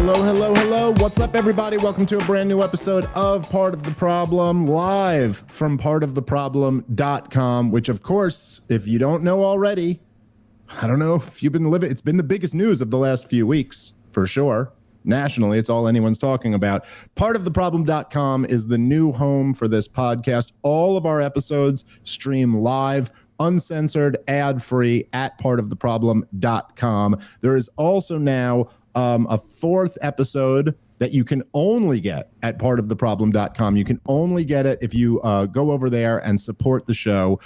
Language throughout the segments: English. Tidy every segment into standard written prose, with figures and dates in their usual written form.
Hello. What's up, everybody? Welcome to a brand new episode of Part of the Problem, live from partoftheproblem.com, which, of course, if you don't know already, I don't know if you've been living, it's been the biggest news of the last few weeks, for sure. Nationally, it's all anyone's talking about. Partoftheproblem.com is the new home for this podcast. All of our episodes stream live, uncensored, ad-free at partoftheproblem.com. There is also now a fourth episode that you can only get at partoftheproblem.com. You can only get it if you go over there and support the show.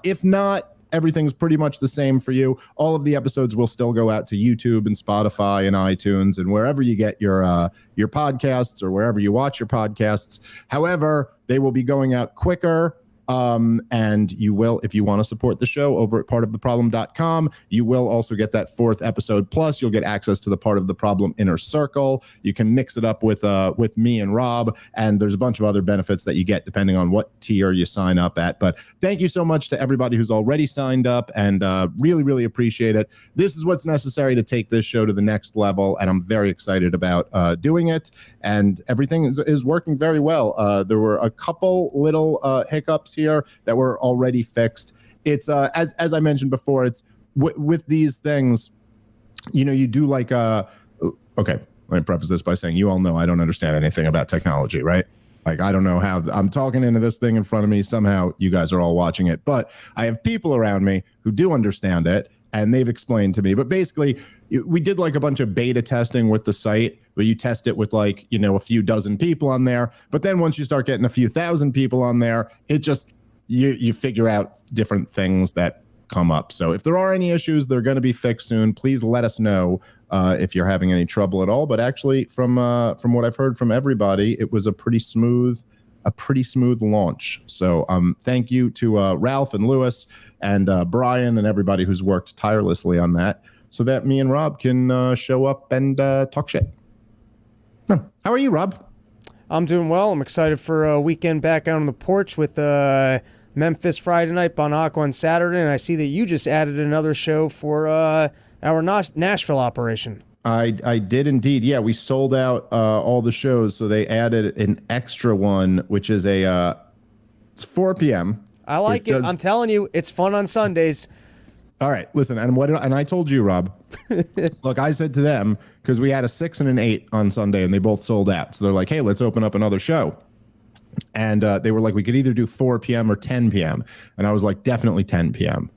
If not, everything's pretty much the same for you. All of the episodes will still go out to YouTube and Spotify and iTunes and wherever you get your podcasts or wherever you watch your podcasts. However, they will be going out quicker. And you will, if you want to support the show over at partoftheproblem.com, you will also get that fourth episode. Plus, you'll get access to the Part of the Problem Inner Circle. You can mix it up with me and Rob, and there's a bunch of other benefits that you get depending on what tier you sign up at. But thank you so much to everybody who's already signed up, and really, really appreciate it. This is what's necessary to take this show to the next level, and I'm very excited about doing it. And everything is working very well. There were a couple little hiccups here that were already fixed. It's as I mentioned before, it's with these things, you do like okay, let me preface this by saying you all know I don't understand anything about technology, right? Like, I don't know how I'm talking into this thing in front of me. Somehow you guys are all watching it, but I have people around me who do understand it, and they've explained to me. But basically, we did like a bunch of beta testing with the site where you test it with like, a few dozen people on there. But then once you start getting a few thousand people on there, it just, you figure out different things that come up. So if there are any issues, they're going to be fixed soon. Please let us know if you're having any trouble at all. But actually, from what I've heard from everybody, it was a pretty smooth launch. So thank you to Ralph and Lewis and Brian and everybody who's worked tirelessly on that, so that me and Rob can show up and talk shit. How are you, Rob? I'm doing well. I'm excited for a weekend back out on the porch with Memphis Friday night, Bon Aqua on Saturday, and I see that you just added another show for our Nashville operation. I did indeed. Yeah, we sold out all the shows, so they added an extra one, which is it's 4 p.m. I like it. I'm telling you, it's fun on Sundays. All right, listen, and I told you, Rob, look, I said to them, because we had a 6 and an 8 on Sunday, and they both sold out. So they're like, hey, let's open up another show. And they were like, we could either do 4 p.m. or 10 p.m. And I was like, definitely 10 p.m.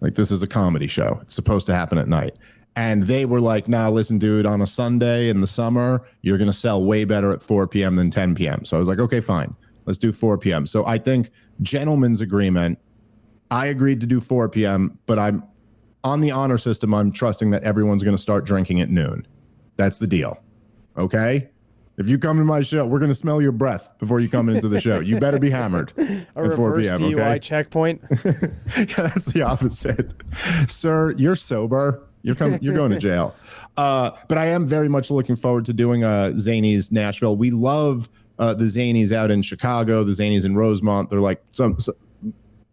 Like, this is a comedy show. It's supposed to happen at night. And they were like, nah, listen, dude, on a Sunday in the summer, you're going to sell way better at 4 p.m. than 10 p.m. So I was like, okay, fine. Let's do 4 p.m. So I think gentleman's agreement, I agreed to do 4 p.m., but I'm on the honor system. I'm trusting that everyone's going to start drinking at noon. That's the deal. Okay? If you come to my show, we're going to smell your breath before you come into the show. You better be hammered at 4 p.m., DUI okay? checkpoint. Yeah, that's the opposite. Sir, you're sober. You're going to jail. But I am very much looking forward to doing Zanies Nashville. We love the Zanies out in Chicago, the Zanies in Rosemont. They're like some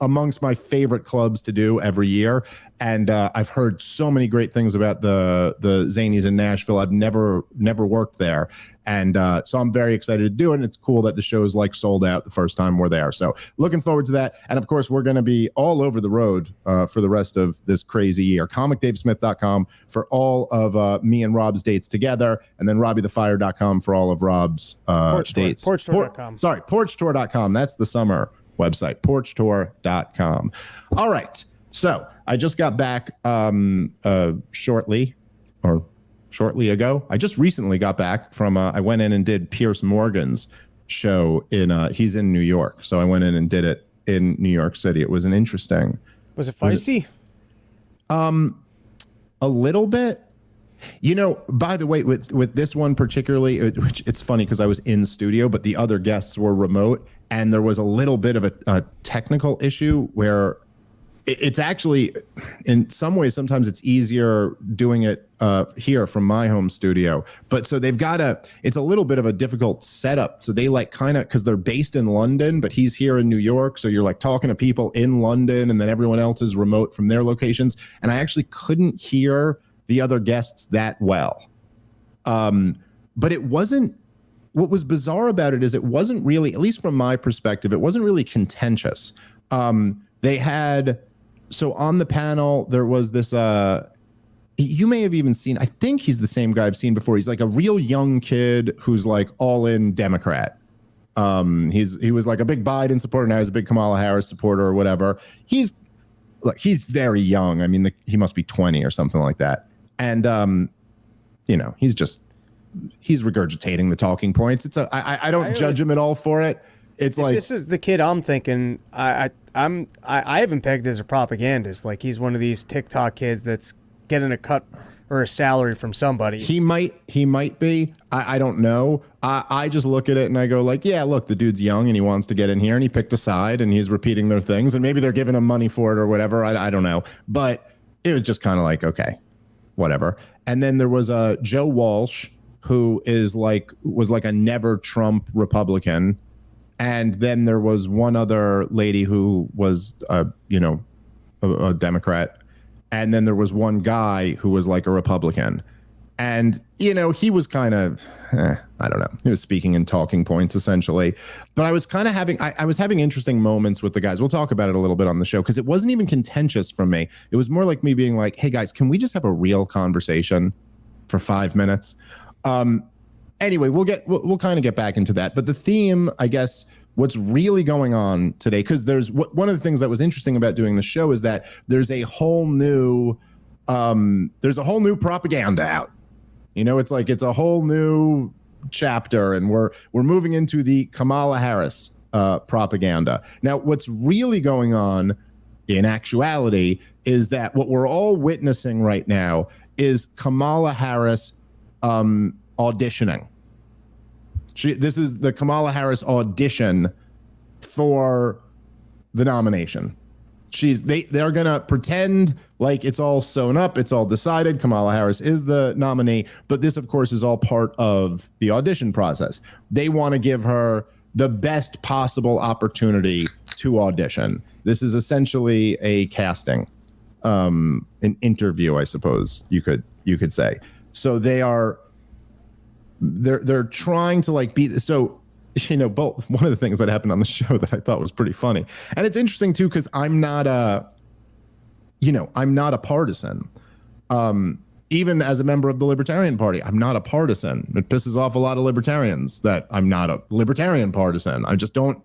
amongst my favorite clubs to do every year. And I've heard so many great things about the Zanies in Nashville. I've never worked there. And so I'm very excited to do it. And it's cool that the show's like sold out the first time we're there. So looking forward to that. And of course, we're going to be all over the road for the rest of this crazy year. ComicDaveSmith.com for all of me and Rob's dates together. And then RobbieTheFire.com for all of Rob's dates. PorchTour.com. PorchTour.com. That's the summer website. PorchTour.com. All right. So I just got back shortly ago. I just recently got back from, I went in and did Pierce Morgan's show he's in New York. So I went in and did it in New York City. It was an interesting. Was it feisty? A little bit. By the way, with this one particularly, it's funny because I was in studio, but the other guests were remote, and there was a little bit of a technical issue where it's actually, in some ways, sometimes it's easier doing it here from my home studio. But so they've got it's a little bit of a difficult setup. So they because they're based in London, but he's here in New York. So you're like talking to people in London, and then everyone else is remote from their locations. And I actually couldn't hear the other guests that well. but it wasn't. What was bizarre about it is it wasn't really, at least from my perspective, it wasn't really contentious. They had, so on the panel, there was this, you may have even seen, I think he's the same guy I've seen before. He's like a real young kid who's like all in Democrat. He was like a big Biden supporter. Now he's a big Kamala Harris supporter or whatever. He's very young. I mean, he must be 20 or something like that. And, he's regurgitating the talking points. I don't judge him at all for it. It's like, this is the kid I'm thinking. I haven't pegged as a propagandist. Like, he's one of these TikTok kids that's getting a cut or a salary from somebody. He might be. I don't know. I just look at it and I go like, yeah, look, the dude's young and he wants to get in here and he picked a side and he's repeating their things and maybe they're giving him money for it or whatever. I don't know. But it was just kind of like, okay, whatever. And then there was Joe Walsh, who was like a never Trump Republican. And then there was one other lady who was, a Democrat. And then there was one guy who was like a Republican. And, he was kind of, I don't know. He was speaking in talking points, essentially. But I was kind of having interesting moments with the guys. We'll talk about it a little bit on the show because it wasn't even contentious from me. It was more like me being like, hey, guys, can we just have a real conversation for 5 minutes? Anyway, we'll kind of get back into that. But the theme, I guess, what's really going on today, because one of the things that was interesting about doing the show is that there's a whole new propaganda out. It's a whole new chapter, and we're moving into the Kamala Harris propaganda. Now, what's really going on in actuality is that what we're all witnessing right now is Kamala Harris auditioning. This is the Kamala Harris audition for the nomination. They're gonna pretend like it's all sewn up, it's all decided. Kamala Harris is the nominee, but this, of course, is all part of the audition process. They want to give her the best possible opportunity to audition. This is essentially a casting, an interview, I suppose you could say. So they're trying to like be so, both. One of the things that happened on the show that I thought was pretty funny, and it's interesting too, because I'm not a partisan. Even as a member of the Libertarian Party, I'm not a partisan. It pisses off a lot of libertarians that I'm not a libertarian partisan. I just don't.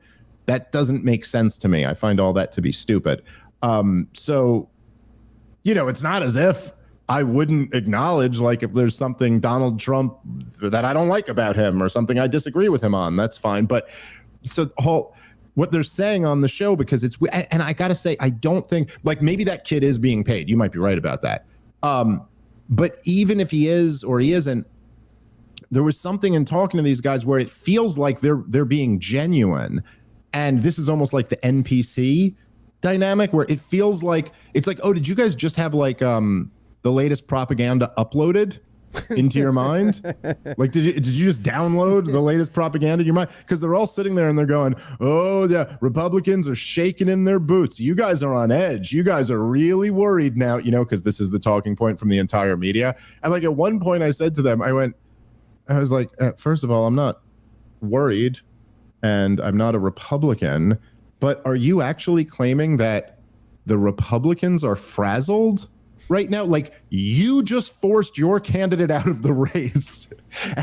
That doesn't make sense to me. I find all that to be stupid. So, it's not as if I wouldn't acknowledge, like, if there's something Donald Trump that I don't like about him or something I disagree with him on, that's fine. But so what they're saying on the show, because and I got to say, I don't think, like, maybe that kid is being paid. You might be right about that. But even if he is or he isn't, there was something in talking to these guys where it feels like they're being genuine. And this is almost like the NPC dynamic, where it feels like it's like, oh, did you guys just have like the latest propaganda uploaded into your mind? Like, did you just download the latest propaganda in your mind? Because they're all sitting there and they're going, oh yeah, Republicans are shaking in their boots. You guys are on edge. You guys are really worried now, because this is the talking point from the entire media. And like at one point I said to them, I was like, first of all, I'm not worried and I'm not a Republican, but are you actually claiming that the Republicans are frazzled right now? Like, you just forced your candidate out of the race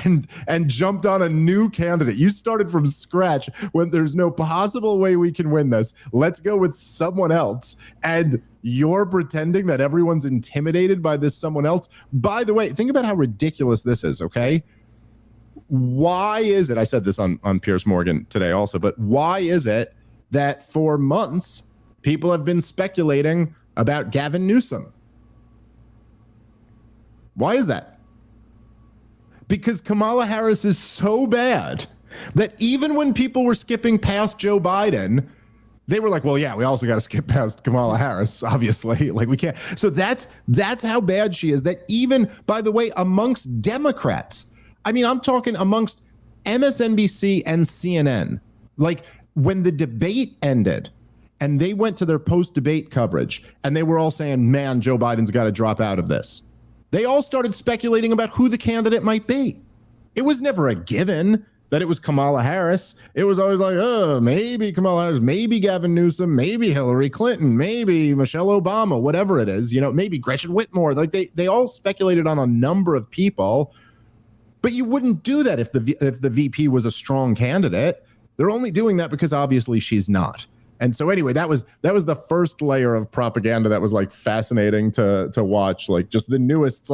and jumped on a new candidate. You started from scratch when there's no possible way we can win this. Let's go with someone else. And you're pretending that everyone's intimidated by this someone else. By the way, think about how ridiculous this is, okay? Why is it, I said this on Piers Morgan today also, but why is it that for months people have been speculating about Gavin Newsom? Why is that? Because Kamala Harris is so bad that even when people were skipping past Joe Biden, they were like, well, yeah, we also got to skip past Kamala Harris, obviously. Like, we can't. So that's how bad she is, that even, by the way, amongst Democrats, I mean, I'm talking amongst MSNBC and CNN, like when the debate ended and they went to their post-debate coverage and they were all saying, man, Joe Biden's got to drop out of this. They all started speculating about who the candidate might be. It was never a given that it was Kamala Harris. It was always like, oh, maybe Kamala Harris, maybe Gavin Newsom, maybe Hillary Clinton, maybe Michelle Obama, whatever it is, maybe Gretchen Whitmore. Like they all speculated on a number of people, but you wouldn't do that if the VP was a strong candidate. They're only doing that because obviously she's not. And so anyway, that was the first layer of propaganda that was like fascinating to watch. Like just the newest,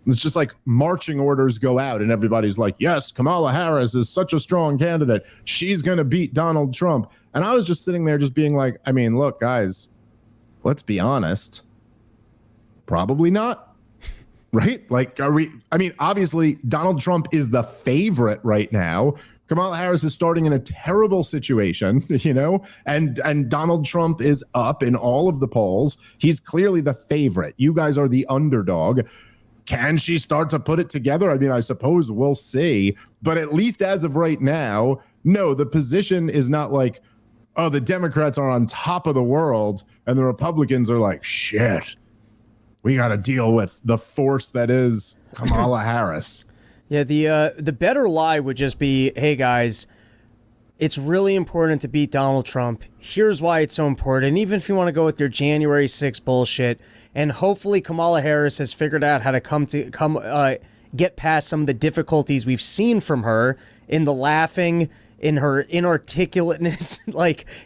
it's just like marching orders go out and everybody's like, yes, Kamala Harris is such a strong candidate. She's going to beat Donald Trump. And I was just sitting there just being like, I mean, look, guys, let's be honest. Probably not. Right? Like, obviously Donald Trump is the favorite right now. Kamala Harris is starting in a terrible situation, and Donald Trump is up in all of the polls. He's clearly the favorite. You guys are the underdog. Can she start to put it together? I mean, I suppose we'll see. But at least as of right now, no, the position is not like, oh, the Democrats are on top of the world and the Republicans are like, shit, we got to deal with the force that is Kamala Harris. Yeah, the better lie would just be, hey, guys, it's really important to beat Donald Trump. Here's why it's so important. Even if you want to go with your January 6th bullshit, and hopefully Kamala Harris has figured out how to get past some of the difficulties we've seen from her in the laughing, in her inarticulateness,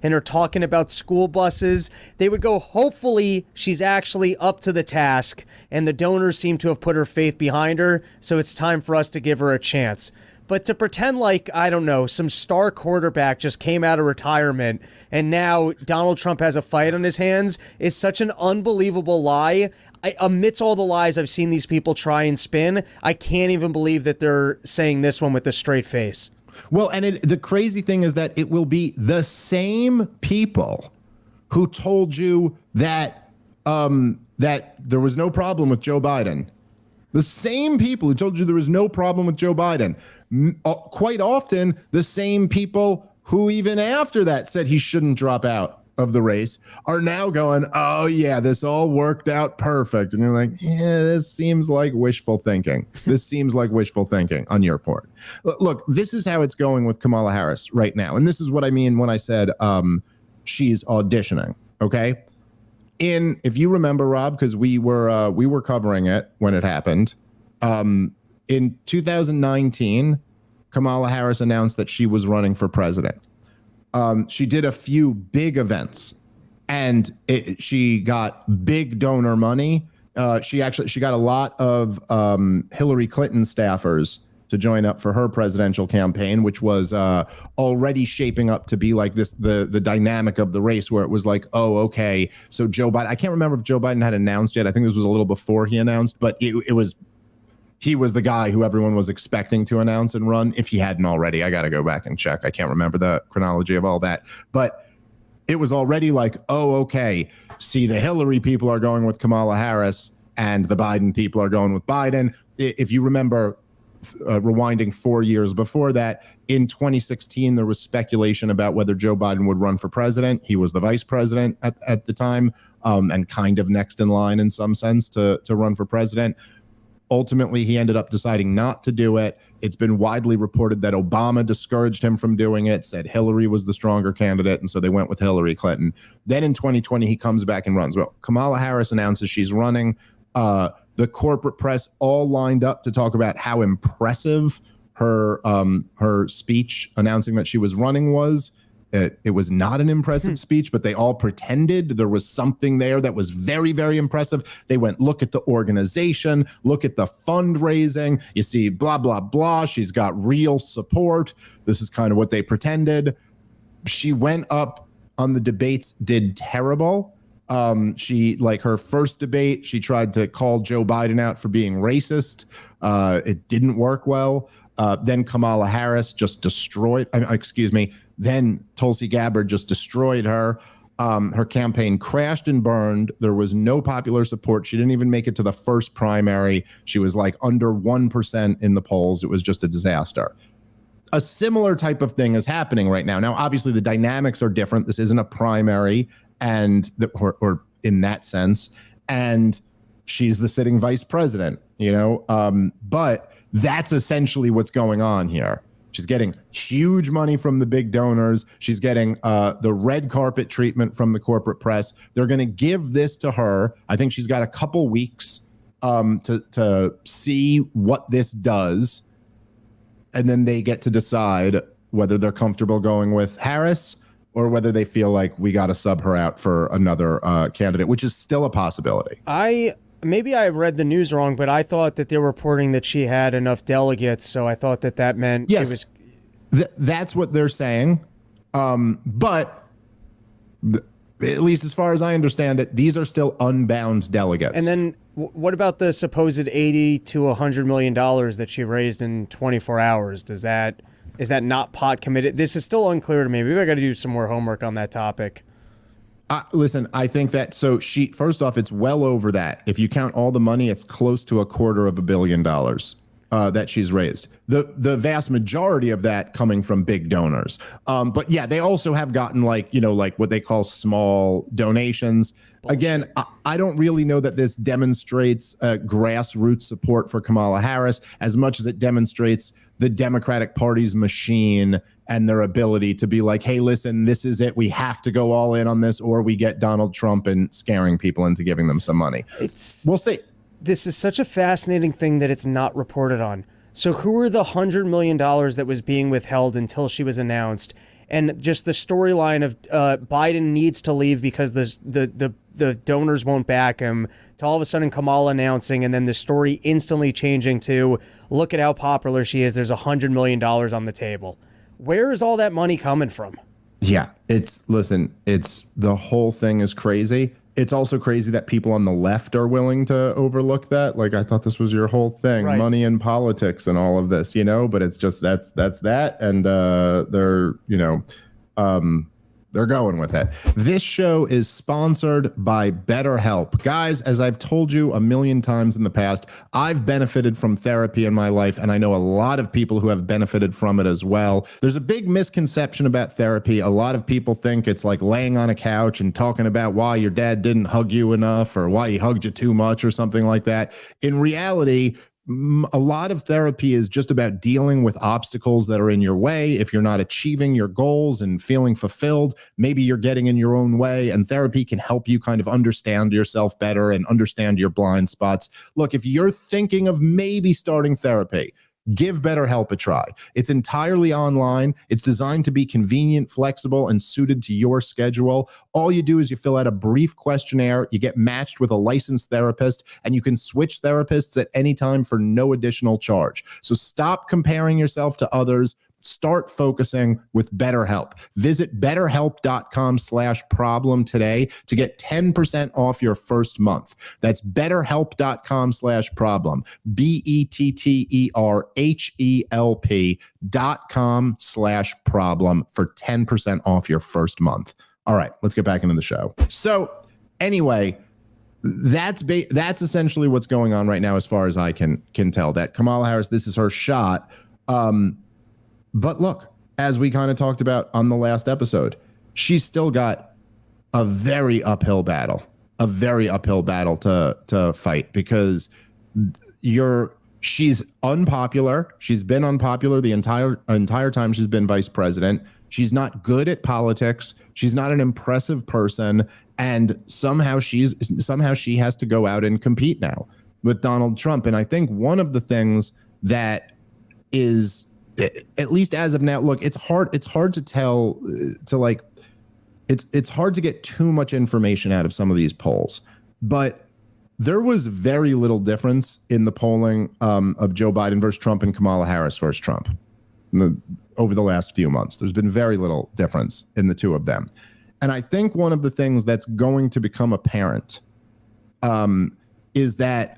in her talking about school buses. They would go, hopefully she's actually up to the task, and the donors seem to have put her faith behind her, so it's time for us to give her a chance. But to pretend like, I don't know, some star quarterback just came out of retirement and now Donald Trump has a fight on his hands is such an unbelievable lie. Amidst all the lies I've seen these people try and spin, I can't even believe that they're saying this one with a straight face. Well, and the crazy thing is that it will be the same people who told you that that there was no problem with Joe Biden. The same people who told you there was no problem with Joe Biden. Quite often, the same people who even after that said he shouldn't drop out of the race are now going, oh, yeah, this all worked out perfect. And you're like, yeah, this seems like wishful thinking. This seems like wishful thinking on your part. Look, this is how it's going with Kamala Harris right now. And this is what I mean when I said she's auditioning. OK, if you remember, Rob, because we were covering it when it happened. In 2019, Kamala Harris announced that she was running for president. She did a few big events, and she got big donor money. She got a lot of Hillary Clinton staffers to join up for her presidential campaign, which was already shaping up to be like this, the dynamic of the race where it was like, oh, okay, so Joe Biden, I can't remember if Joe Biden had announced yet. I think this was a little before he announced, but he was the guy who everyone was expecting to announce and run if he hadn't already. I got to go back and check. I can't remember the chronology of all that, but it was already like, oh, okay, see, the Hillary people are going with Kamala Harris and the Biden people are going with Biden. If you remember, rewinding 4 years before that, in 2016, there was speculation about whether Joe Biden would run for president. He was the vice president at the time, and kind of next in line in some sense to run for president. Ultimately, he ended up deciding not to do it. It's been widely reported that Obama discouraged him from doing it, said Hillary was the stronger candidate, and so they went with Hillary Clinton. Then in 2020, he comes back and runs. Well, Kamala Harris announces she's running. The corporate press all lined up to talk about how impressive her speech announcing that she was running was. It was not an impressive speech, but they all pretended there was something there that was very, very impressive. They went, look at the organization, look at the fundraising. You see, blah, blah, blah. She's got real support. This is kind of what they pretended. She went up on the debates, did terrible. She, like her first debate, she tried to call Joe Biden out for being racist. It didn't work well. Then Kamala Harris just then Tulsi Gabbard just destroyed her. Her campaign crashed and burned. There was no popular support. She didn't even make it to the first primary. She was like under 1% in the polls. It was just a disaster. A similar type of thing is happening right now. Now, obviously, the dynamics are different. This isn't a primary, or in that sense, and she's the sitting vice president, but That's essentially what's going on here. She's getting huge money from the big donors. She's getting the red carpet treatment from the corporate press. They're going to give this to her. I think she's got a couple weeks to see what this does. And then they get to decide whether they're comfortable going with Harris or whether they feel like we got to sub her out for another candidate, which is still a possibility. Maybe I read the news wrong, but I thought that they were reporting that she had enough delegates, so I thought that meant yes, it was. That's what they're saying. But at least as far as I understand it, these are still unbound delegates. And then what about the supposed $80 to $100 million that she raised in 24 hours? Is that not pot committed? This is still unclear to me. Maybe I got to do some more homework on that topic. Listen, I think that first off, it's well over that. If you count all the money, it's close to $250 million that she's raised. The vast majority of that coming from big donors. But yeah, they also have gotten like what they call small donations. Bullshit. Again, I don't really know that this demonstrates grassroots support for Kamala Harris as much as it demonstrates the Democratic Party's machine and their ability to be like, hey, listen, this is it. We have to go all in on this, or we get Donald Trump and scaring people into giving them some money. We'll see. This is such a fascinating thing that it's not reported on. So who are the $100 million that was being withheld until she was announced? And just the storyline of Biden needs to leave because the donors won't back him, to all of a sudden Kamala announcing, and then the story instantly changing to, look at how popular she is. There's $100 million on the table. Where is all that money coming from? Yeah, it's the whole thing is crazy. It's also crazy that people on the left are willing to overlook that. Like, I thought this was your whole thing, right? Money in politics and all of this, but it's just that's that. And they're going with it. This show is sponsored by BetterHelp. Guys, as I've told you a million times in the past, I've benefited from therapy in my life, and I know a lot of people who have benefited from it as well. There's a big misconception about therapy. A lot of people think it's like laying on a couch and talking about why your dad didn't hug you enough or why he hugged you too much or something like that. In reality, a lot of therapy is just about dealing with obstacles that are in your way. If you're not achieving your goals and feeling fulfilled, maybe you're getting in your own way, and therapy can help you kind of understand yourself better and understand your blind spots. Look, if you're thinking of maybe starting therapy, give BetterHelp a try. It's entirely online. It's designed to be convenient, flexible, and suited to your schedule. All you do is you fill out a brief questionnaire, you get matched with a licensed therapist, and you can switch therapists at any time for no additional charge. So stop comparing yourself to others. Start focusing with BetterHelp. Visit betterhelp.com/problem today to get 10% off your first month. That's betterhelp.com/problem. BetterHelp.com/problem for 10% off your first month. All right, let's get back into the show. So anyway, that's essentially what's going on right now as far as I can tell. That Kamala Harris, this is her shot. But look, as we kind of talked about on the last episode, she's still got a very uphill battle to fight, because she's unpopular. She's been unpopular the entire time she's been vice president. She's not good at politics. She's not an impressive person. And somehow she has to go out and compete now with Donald Trump. And I think one of the things that is, at least as of now, look, it's hard to tell, it's hard to get too much information out of some of these polls, but there was very little difference in the polling of Joe Biden versus Trump and Kamala Harris versus Trump over the last few months. There's been very little difference in the two of them. And I think one of the things that's going to become apparent is that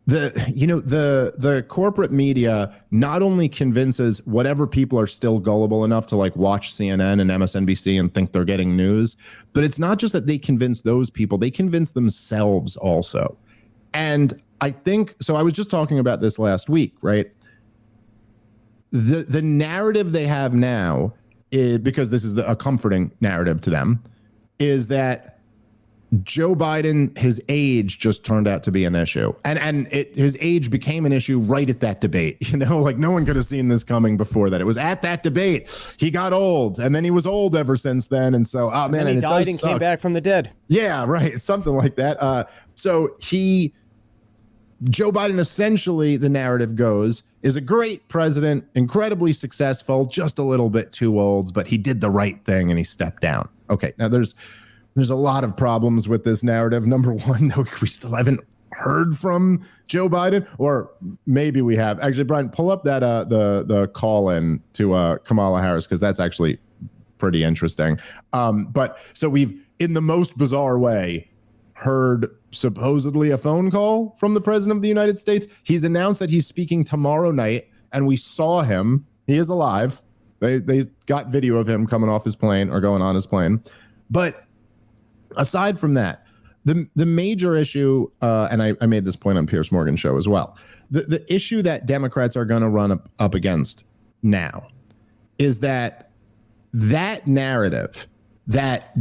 the corporate media not only convinces whatever people are still gullible enough to like watch CNN and MSNBC and think they're getting news, but it's not just that they convince those people, they convince themselves also. And I think, so I was just talking about this last week, right? The narrative they have now is, because this is a comforting narrative to them, is that Joe Biden, his age just turned out to be an issue. And his age became an issue right at that debate. You know, like no one could have seen this coming before that. It was at that debate. He got old, and then he was old ever since then. And so, oh man, and he died and came back from the dead. Yeah, right. Something like that. So Joe Biden, essentially, the narrative goes, is a great president, incredibly successful, just a little bit too old, but he did the right thing and he stepped down. Okay, now there's a lot of problems with this narrative. Number one, though, we still haven't heard from Joe Biden, or maybe we have. Actually, Brian, pull up that the call in to Kamala Harris, because that's actually pretty interesting. But so we've, in the most bizarre way, heard supposedly a phone call from the president of the United States. He's announced that he's speaking tomorrow night, and we saw him. He is alive. They got video of him coming off his plane or going on his plane. But aside from that, the major issue, and I made this point on Piers Morgan's show as well, the issue that Democrats are going to run up against now is that narrative that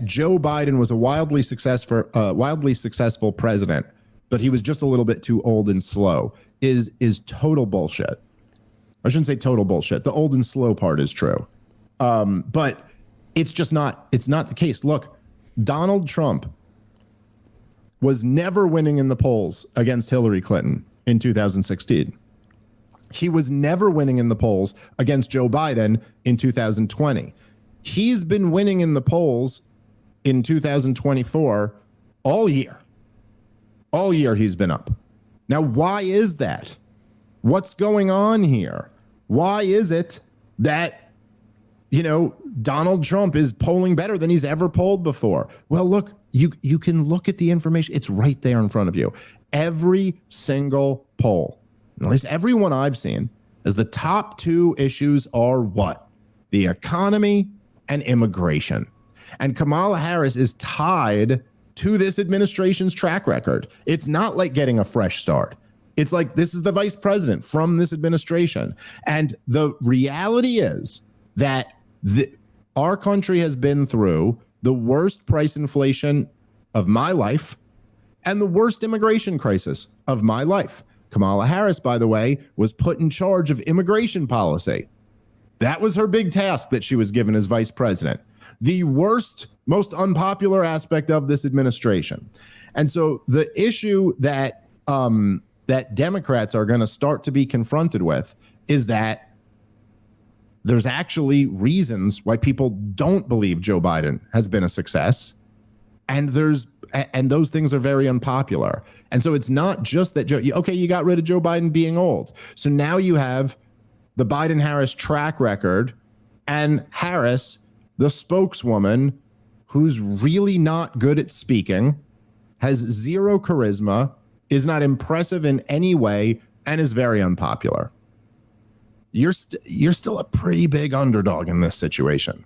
Joe Biden was a wildly successful president, but he was just a little bit too old and slow is total bullshit. I shouldn't say total bullshit. The old and slow part is true. But it's not the case. Look, Donald Trump was never winning in the polls against Hillary Clinton in 2016. He was never winning in the polls against Joe Biden in 2020. He's been winning in the polls in 2024 all year. All year he's been up. Now, why is that? What's going on here? Why is it that, Donald Trump is polling better than he's ever polled before? Well, look, you can look at the information. It's right there in front of you. Every single poll, at least every one I've seen, as the top two issues are what? The economy and immigration. And Kamala Harris is tied to this administration's track record. It's not like getting a fresh start. It's like this is the vice president from this administration. And the reality is that our country has been through the worst price inflation of my life and the worst immigration crisis of my life. Kamala Harris, by the way, was put in charge of immigration policy. That was her big task that she was given as vice president. The worst, most unpopular aspect of this administration. And so the issue that Democrats are going to start to be confronted with is that there's actually reasons why people don't believe Joe Biden has been a success. And those things are very unpopular. And so it's not just that you got rid of Joe Biden being old. So now you have the Biden-Harris track record, and Harris, the spokeswoman, who's really not good at speaking, has zero charisma, is not impressive in any way, and is very unpopular. You're still a pretty big underdog in this situation.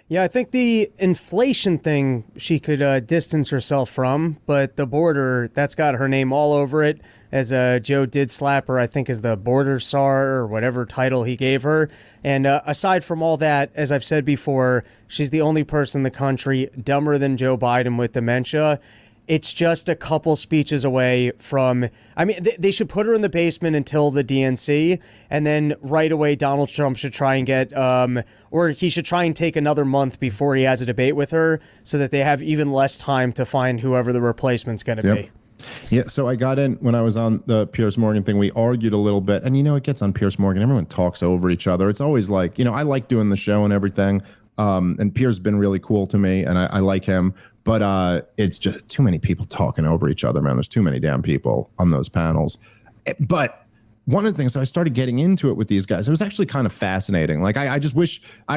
Yeah, I think the inflation thing she could distance herself from, but the border, that's got her name all over it, as Joe did slap her, I think, as the border czar or whatever title he gave her. And aside from all that, as I've said before, she's the only person in the country dumber than Joe Biden with dementia. It's just a couple speeches away from, they should put her in the basement until the DNC, and then right away Donald Trump should try and get, or he should try and take another month before he has a debate with her so that they have even less time to find whoever the replacement's going to be. Yeah, so I got in when I was on the Piers Morgan thing. We argued a little bit, and it gets on Piers Morgan. Everyone talks over each other. It's always like, I like doing the show and everything. And Piers has been really cool to me, and I like him. But it's just too many people talking over each other, man. There's too many damn people on those panels. But one of the things, so I started getting into it with these guys. It was actually kind of fascinating. Like, I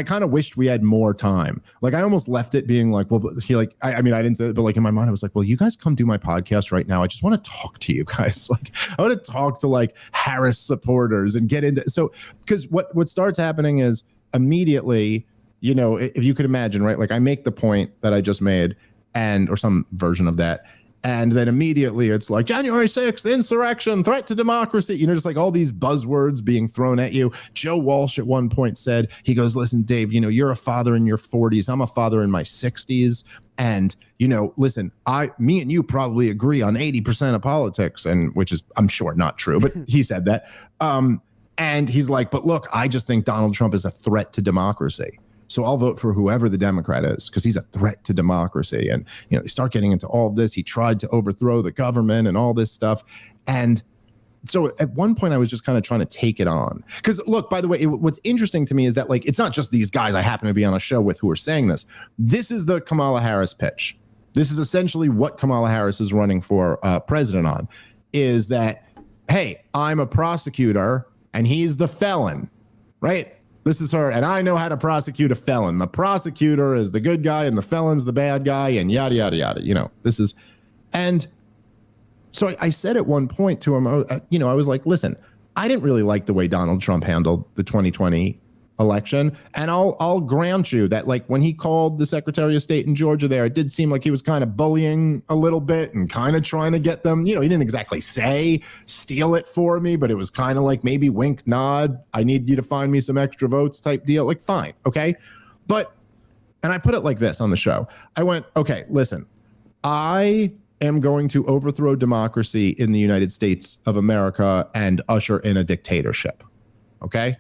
kind of wished we had more time. Like, I almost left it being like, well, I didn't say it, but like in my mind, I was like, well, you guys come do my podcast right now. I just want to talk to you guys. Like, I want to talk to like Harris supporters and get into, so, because what starts happening is immediately, if you could imagine, right? Like I make the point that I just made or some version of that. And then immediately it's like January 6th, insurrection, threat to democracy, just like all these buzzwords being thrown at you. Joe Walsh at one point said, he goes, listen, Dave, you're a father in your 40s. I'm a father in my 60s. And, listen, me and you probably agree on 80% of politics, and which is, I'm sure, not true, but he said that. And he's like, but look, I just think Donald Trump is a threat to democracy. So I'll vote for whoever the Democrat is because he's a threat to democracy. And, they start getting into all of this. He tried to overthrow the government and all this stuff. And so at one point I was just kind of trying to take it on. Because look, by the way, what's interesting to me is that like, it's not just these guys I happen to be on a show with who are saying this. This is the Kamala Harris pitch. This is essentially what Kamala Harris is running for president on, is that, hey, I'm a prosecutor and he's the felon, right? This is her, and I know how to prosecute a felon. The prosecutor is the good guy, and the felon's the bad guy, and yada, yada, yada. This is, and so I said at one point to him, I was like, listen, I didn't really like the way Donald Trump handled the 2020 election, and I'll grant you that, like, when he called the Secretary of State in Georgia there, it did seem like he was kind of bullying a little bit and kind of trying to get them, he didn't exactly say steal it for me, but it was kind of like maybe wink, nod, I need you to find me some extra votes type deal. Like, fine, okay, and I put it like this on the show. I went, okay, listen, I am going to overthrow democracy in the United States of America and usher in a dictatorship, okay?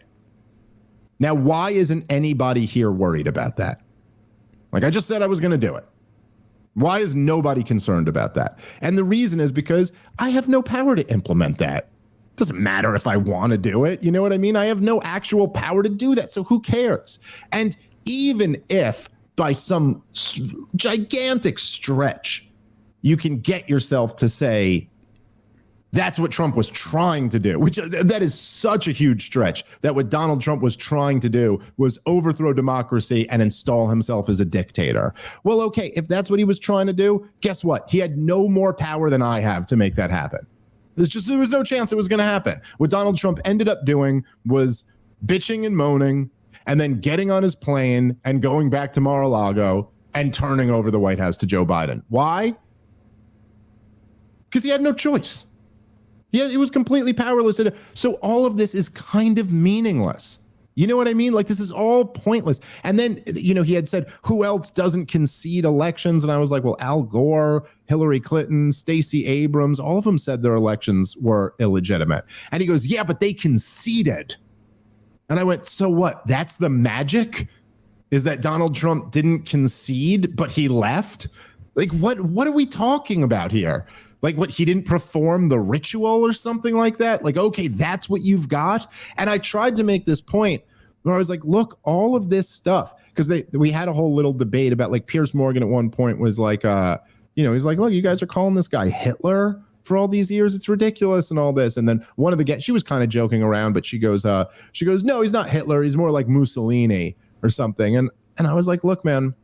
Now, why isn't anybody here worried about that? Like I just said I was going to do it. Why is nobody concerned about that? And the reason is because I have no power to implement that. It doesn't matter if I want to do it. You know what I mean? I have no actual power to do that. So who cares? And even if by some gigantic stretch, you can get yourself to say, that's what Trump was trying to do, which that is such a huge stretch, that what Donald Trump was trying to do was overthrow democracy and install himself as a dictator. Well, okay, if that's what he was trying to do, guess what? He had no more power than I have to make that happen. There was no chance it was going to happen. What Donald Trump ended up doing was bitching and moaning and then getting on his plane and going back to Mar-a-Lago and turning over the White House to Joe Biden. Why? Because he had no choice. Yeah, it was completely powerless. So all of this is kind of meaningless. You know what I mean? Like, this is all pointless. And then, he had said, who else doesn't concede elections? And I was like, well, Al Gore, Hillary Clinton, Stacey Abrams, all of them said their elections were illegitimate. And he goes, yeah, but they conceded. And I went, so what? That's the magic? Is that Donald Trump didn't concede, but he left? Like, what are we talking about here? Like, what, he didn't perform the ritual or something like that? Like, okay, that's what you've got? And I tried to make this point where I was like, look, all of this stuff, because we had a whole little debate about, like, Piers Morgan at one point was like, he's like, look, you guys are calling this guy Hitler for all these years. It's ridiculous and all this. And then one of the guests, she was kind of joking around, but she goes, no, he's not Hitler. He's more like Mussolini or something. And I was like, look, man,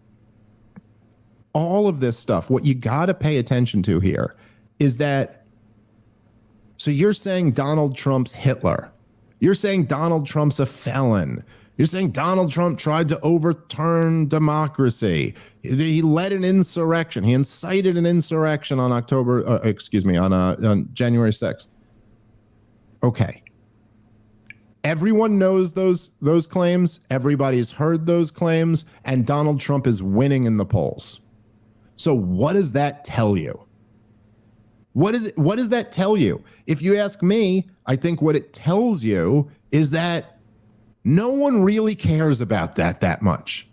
all of this stuff, what you got to pay attention to here is that, so you're saying Donald Trump's Hitler. You're saying Donald Trump's a felon. You're saying Donald Trump tried to overturn democracy. He led an insurrection. He incited an insurrection on on January 6th. Okay. Everyone knows those claims. Everybody's heard those claims, and Donald Trump is winning in the polls. So what does that tell you? What does that tell you? If you ask me, I think what it tells you is that no one really cares about that much.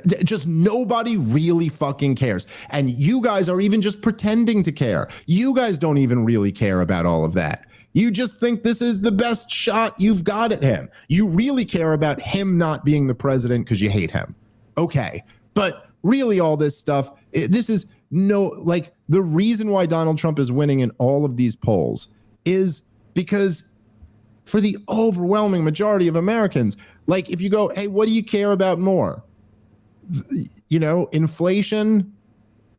Just nobody really fucking cares. And you guys are even just pretending to care. You guys don't even really care about all of that. You just think this is the best shot you've got at him. You really care about him not being the president because you hate him. Okay. But really all this stuff, this is the reason why Donald Trump is winning in all of these polls is because for the overwhelming majority of Americans, like if you go, hey, what do you care about more? Inflation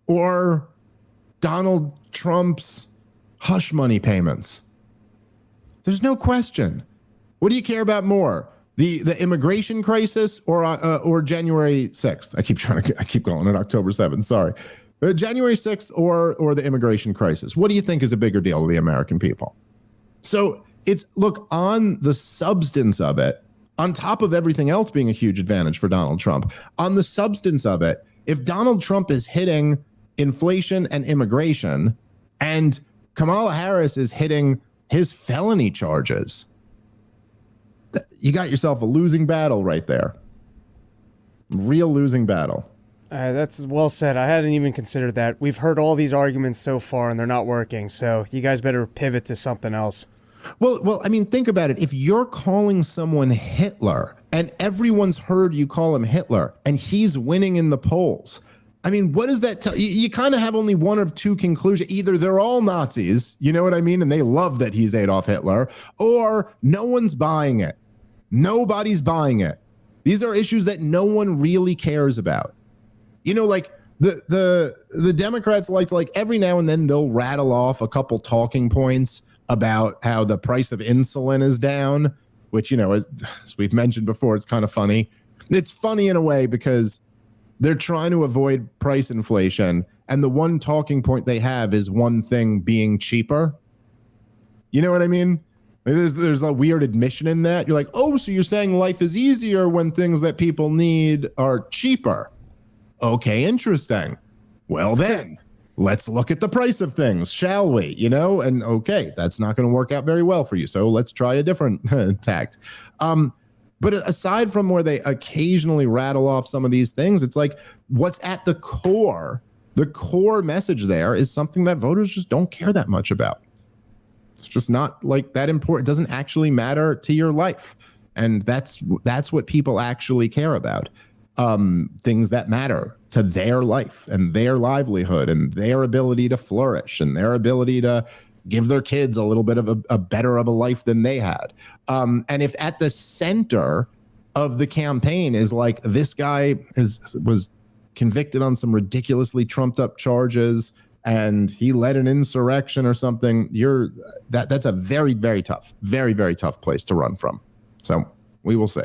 or Donald Trump's hush money payments? There's no question. What do you care about more? The immigration crisis or January 6th? I keep calling it October 7th. Sorry. January 6th or the immigration crisis. What do you think is a bigger deal to the American people? So it's, look, on the substance of it, on top of everything else being a huge advantage for Donald Trump, on the substance of it, if Donald Trump is hitting inflation and immigration and Kamala Harris is hitting his felony charges, you got yourself a losing battle right there. Real losing battle. That's well said. I hadn't even considered that. We've heard all these arguments so far and they're not working. So you guys better pivot to something else. Well, I mean, think about it. If you're calling someone Hitler and everyone's heard you call him Hitler and he's winning in the polls, I mean, what does that tell you? You kind of have only one of two conclusions. Either they're all Nazis, you know what I mean? And they love that he's Adolf Hitler, or no one's buying it. Nobody's buying it. These are issues that no one really cares about. You know, like the Democrats like every now and then they'll rattle off a couple talking points about how the price of insulin is down, which, you know, as we've mentioned before, it's kind of funny. It's funny in a way because they're trying to avoid price inflation. And the one talking point they have is one thing being cheaper. You know what I mean? There's a weird admission in that. You're like, oh, so you're saying life is easier when things that people need are cheaper. Okay, interesting. Well, then let's look at the price of things, shall we? You know, and okay, that's not going to work out very well for you. So let's try a different tact. But aside from where they occasionally rattle off some of these things, it's like what's at the core message there is something that voters just don't care that much about. It's just not like that important. It doesn't actually matter to your life. And that's what people actually care about. Things that matter to their life and their livelihood and their ability to flourish and their ability to give their kids a little bit of a better of a life than they had. And if at the center of the campaign is like this guy was convicted on some ridiculously trumped up charges and he led an insurrection or something, that's a very, very tough place to run from. So we will see.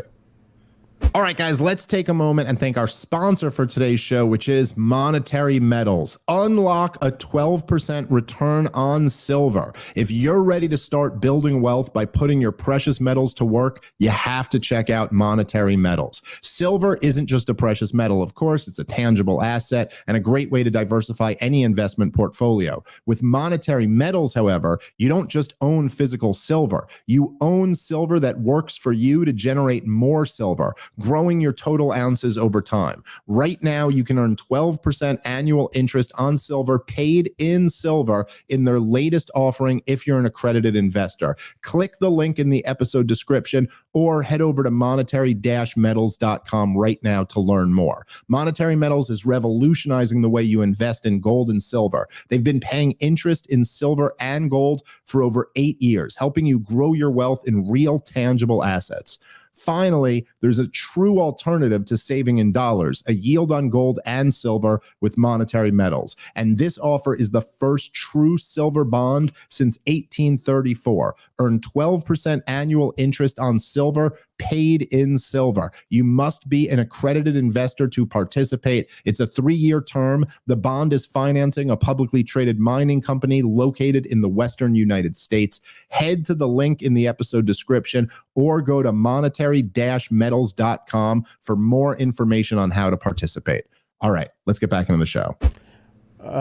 All right, guys, let's take a moment and thank our sponsor for today's show, which is Monetary Metals. Unlock a 12% return on silver. If you're ready to start building wealth by putting your precious metals to work, you have to check out Monetary Metals. Silver isn't just a precious metal, of course. It's a tangible asset and a great way to diversify any investment portfolio. With Monetary Metals, however, you don't just own physical silver. You own silver that works for you to generate more silver, growing your total ounces over time. Right now, you can earn 12% annual interest on silver paid in silver in their latest offering if you're an accredited investor. Click the link in the episode description or head over to monetary-metals.com right now to learn more. Monetary Metals is revolutionizing the way you invest in gold and silver. They've been paying interest in silver and gold for over 8 years, helping you grow your wealth in real tangible assets. Finally, there's a true alternative to saving in dollars, a yield on gold and silver with Monetary Metals. And this offer is the first true silver bond since 1834. Earn 12% annual interest on silver paid in silver. You must be an accredited investor to participate. It's a 3-year term. The bond is financing a publicly traded mining company located in the Western United States. Head to the link in the episode description or go to monetary-metals.com for more information on how to participate. All right, let's get back into the show.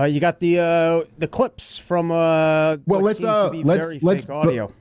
You got the clips from let's fake audio.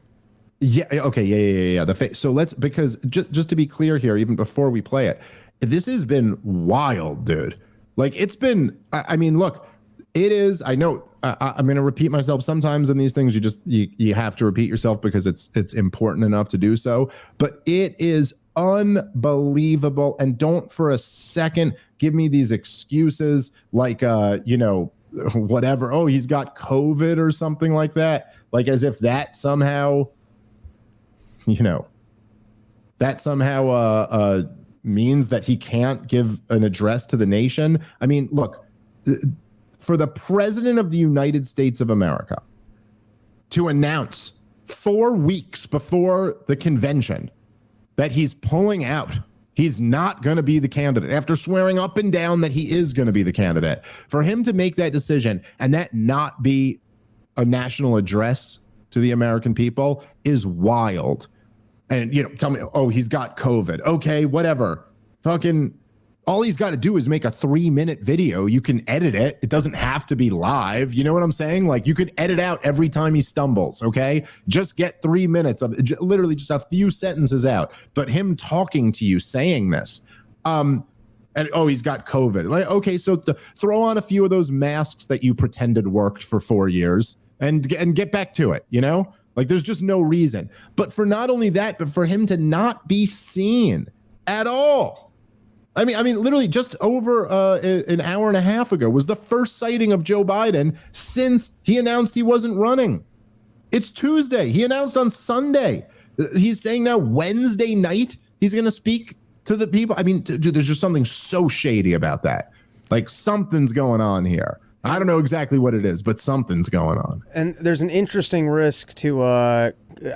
Yeah. Okay. Yeah. So because just to be clear here, even before we play it, this has been wild, dude. Like it's been. I mean, look, it is. I know. I'm going to repeat myself sometimes in these things. You have to repeat yourself because it's important enough to do so. But it is unbelievable, and don't for a second give me these excuses like whatever. Oh, he's got COVID or something like that. Like as if that somehow. That somehow means that he can't give an address to the nation. I mean, look, for the president of the United States of America to announce 4 weeks before the convention that he's pulling out, He's not going to be the candidate after swearing up and down that he is going to be the candidate. For him to make that decision and that not be a national address to the American people is wild. And, tell me, oh, he's got COVID. Okay, whatever. Fucking all he's got to do is make a 3-minute video. You can edit it. It doesn't have to be live. You know what I'm saying? Like, you could edit out every time he stumbles, okay? Just get 3 minutes of literally just a few sentences out. But him talking to you saying this, and oh, he's got COVID. Like, okay, so throw on a few of those masks that you pretended worked for 4 years and get back to it, Like, there's just no reason. But for not only that, but for him to not be seen at all. I mean, literally just over an hour and a half ago was the first sighting of Joe Biden since he announced he wasn't running. It's Tuesday. He announced on Sunday. He's saying now Wednesday night he's going to speak to the people. I mean, dude, there's just something so shady about that. Like, something's going on here. I don't know exactly what it is, but something's going on. And there's an interesting risk to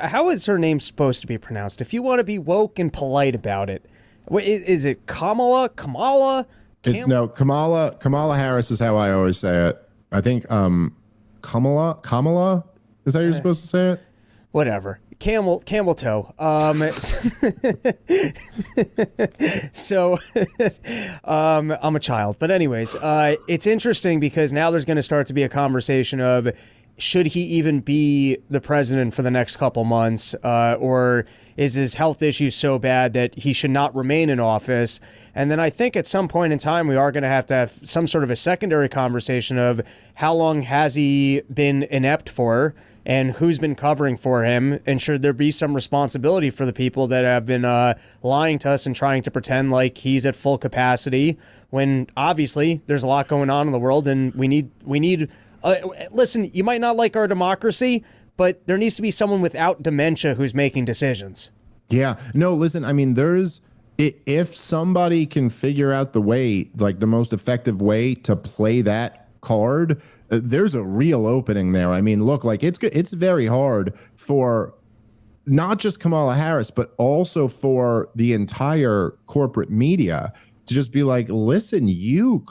how is her name supposed to be pronounced? If you want to be woke and polite about it. Is it Kamala? Kamala Harris is how I always say it. I think Kamala is how you're supposed to say it. Whatever. Camel toe. So I'm a child, but anyways, it's interesting because now there's going to start to be a conversation of, should he even be the president for the next couple months, or is his health issues so bad that he should not remain in office? And then I think at some point in time, we are going to have some sort of a secondary conversation of how long has he been inept for and who's been covering for him, and should there be some responsibility for the people that have been lying to us and trying to pretend like he's at full capacity when obviously there's a lot going on in the world and we need listen, you might not like our democracy, but there needs to be someone without dementia who's making decisions. Yeah. No, listen, I mean, if somebody can figure out the way, like the most effective way to play that card, there's a real opening there. I mean, look, like it's very hard for not just Kamala Harris, but also for the entire corporate media to just be like, listen, you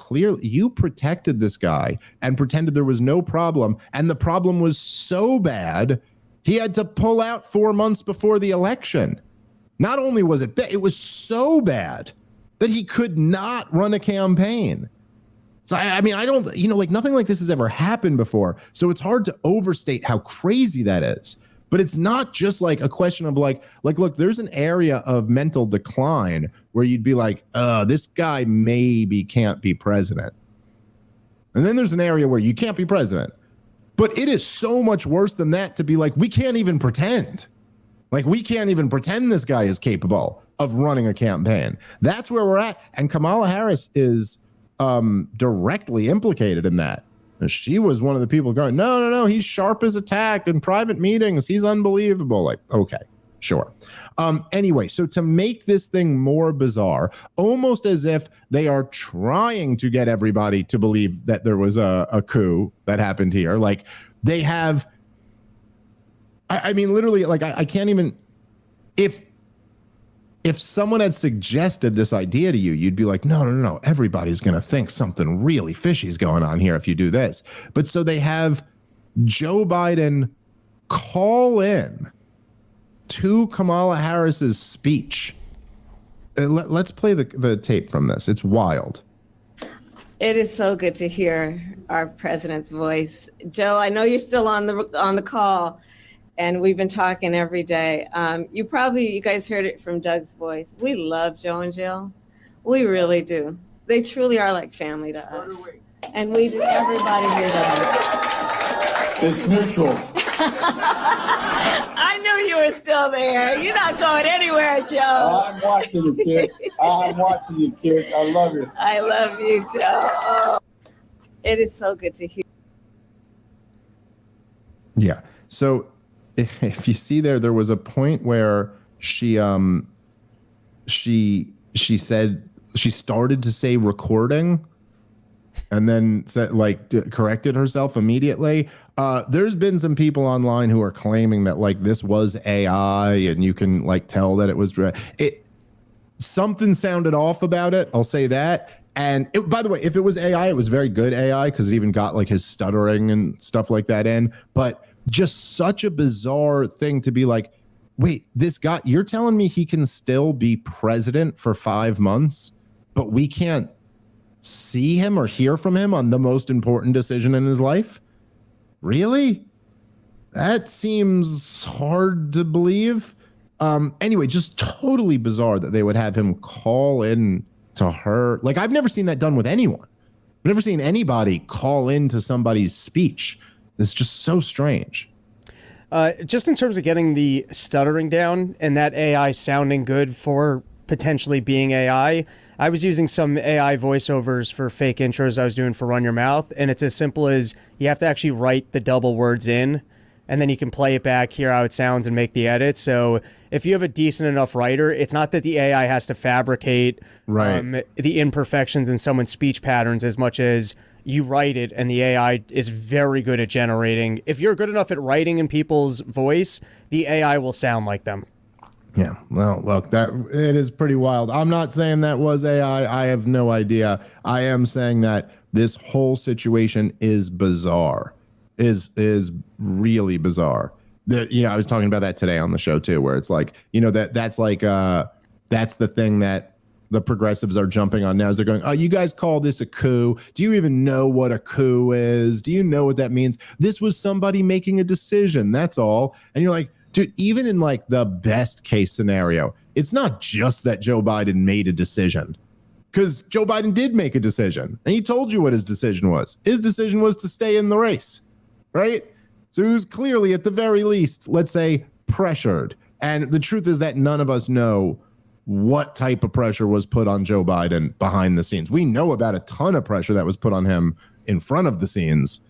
protected this guy and pretended there was no problem. And the problem was so bad, he had to pull out 4 months before the election. Not only was it bad, it was so bad that he could not run a campaign. So, I mean, I don't, like nothing like this has ever happened before. So it's hard to overstate how crazy that is. But it's not just like a question of like, look, there's an area of mental decline where you'd be like, this guy maybe can't be president. And then there's an area where you can't be president. But it is so much worse than that to be like, we can't even pretend. Like, we can't even pretend this guy is capable of running a campaign. That's where we're at. And Kamala Harris is directly implicated in that. She was one of the people going, no, he's sharp as a tack in private meetings. He's unbelievable. Like, okay, sure. Anyway, so to make this thing more bizarre, almost as if they are trying to get everybody to believe that there was a coup that happened here. Like, they have, I mean, literally, like, I can't even, if someone had suggested this idea to you, you'd be like, no, everybody's going to think something really fishy is going on here if you do this. But so they have Joe Biden call in to Kamala Harris's speech. Let's play the tape from this. It's wild. It is so good to hear our president's voice. Joe, I know you're still on the call, and we've been talking every day. You guys heard it from Doug's voice. We love Joe and Jill. We really do. They truly are like family to us. And everybody here does. It's mutual. I knew you were still there. You're not going anywhere, Joe. I'm watching you, kid. I'm watching you, kid. I love you. I love you, Joe. Oh, it is so good to hear. Yeah. So if you see there was a point where she said she started to say recording and then said, corrected herself immediately. There's been some people online who are claiming that like this was AI and you can like tell that it was something sounded off about it. I'll say that. And by the way, if it was AI, it was very good AI because it even got like his stuttering and stuff like that in. But just such a bizarre thing to be like, wait, this guy, you're telling me he can still be president for 5 months, but we can't see him or hear from him on the most important decision in his life? Really? That seems hard to believe. Anyway, just totally bizarre that they would have him call in to her. Like, I've never seen that done with anyone. I've never seen anybody call into somebody's speech. It's just so strange. Just in terms of getting the stuttering down and that AI sounding good for potentially being AI, I was using some AI voiceovers for fake intros I was doing for Run Your Mouth, and it's as simple as you have to actually write the double words in, and then you can play it back, hear how it sounds, and make the edit. So if you have a decent enough writer, it's not that the AI has to fabricate the imperfections in someone's speech patterns as much as you write it, and the AI is very good at generating. If you're good enough at writing in people's voice, the AI will sound like them. Yeah, well, look, that it is pretty wild. I'm not saying that was AI. I have no idea. I am saying that this whole situation is bizarre. Is really bizarre. I was talking about that today on the show too, where it's like, that's the thing that the progressives are jumping on now. Is they're going, oh, you guys call this a coup? Do you even know what a coup is? Do you know what that means? This was somebody making a decision. That's all. And you're like, dude, even in like the best case scenario, it's not just that Joe Biden made a decision, because Joe Biden did make a decision and he told you what his decision was. His decision was to stay in the race, right? So he was clearly, at the very least, let's say, pressured. And the truth is that none of us know what type of pressure was put on Joe Biden behind the scenes. We know about a ton of pressure that was put on him in front of the scenes.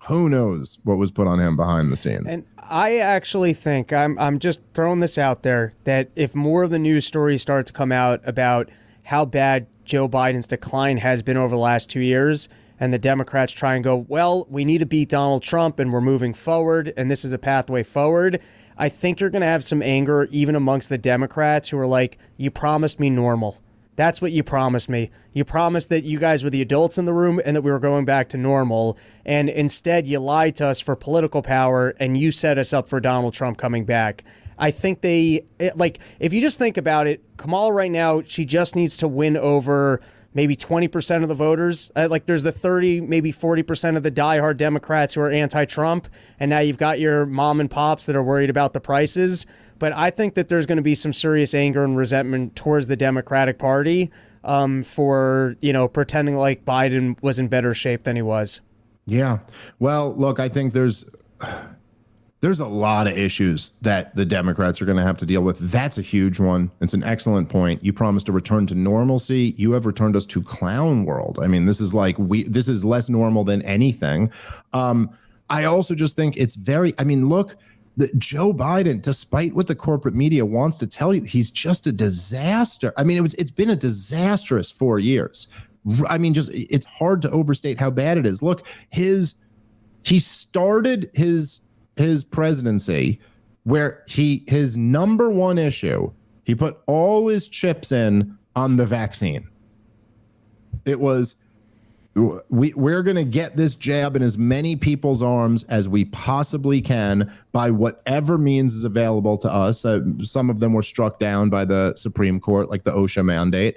Who knows what was put on him behind the scenes? And I actually think, I'm just throwing this out there, that if more of the news stories start to come out about how bad Joe Biden's decline has been over the last 2 years, and the Democrats try and go, well, we need to beat Donald Trump and we're moving forward and this is a pathway forward, I think you're going to have some anger even amongst the Democrats who are like, you promised me normal. That's what you promised me. You promised that you guys were the adults in the room and that we were going back to normal. And instead you lied to us for political power and you set us up for Donald Trump coming back. I think if you just think about it, Kamala right now, she just needs to win over maybe 20% of the voters. There's the 30, maybe 40% of the diehard Democrats who are anti-Trump. And now you've got your mom and pops that are worried about the prices. But I think that there's going to be some serious anger and resentment towards the Democratic Party for, pretending like Biden was in better shape than he was. Yeah. Well, look, I think there's a lot of issues that the Democrats are going to have to deal with. That's a huge one. It's an excellent point. You promised a return to normalcy. You have returned us to clown world. I mean, this is less normal than anything. I also just think it's look, Joe Biden, despite what the corporate media wants to tell you, he's just a disaster. I mean, it's been a disastrous 4 years. I mean, it's hard to overstate how bad it is. Look, he started his presidency where his number one issue, he put all his chips in on the vaccine. It was, we're going to get this jab in as many people's arms as we possibly can by whatever means is available to us. Some of them were struck down by the Supreme Court, like the OSHA mandate.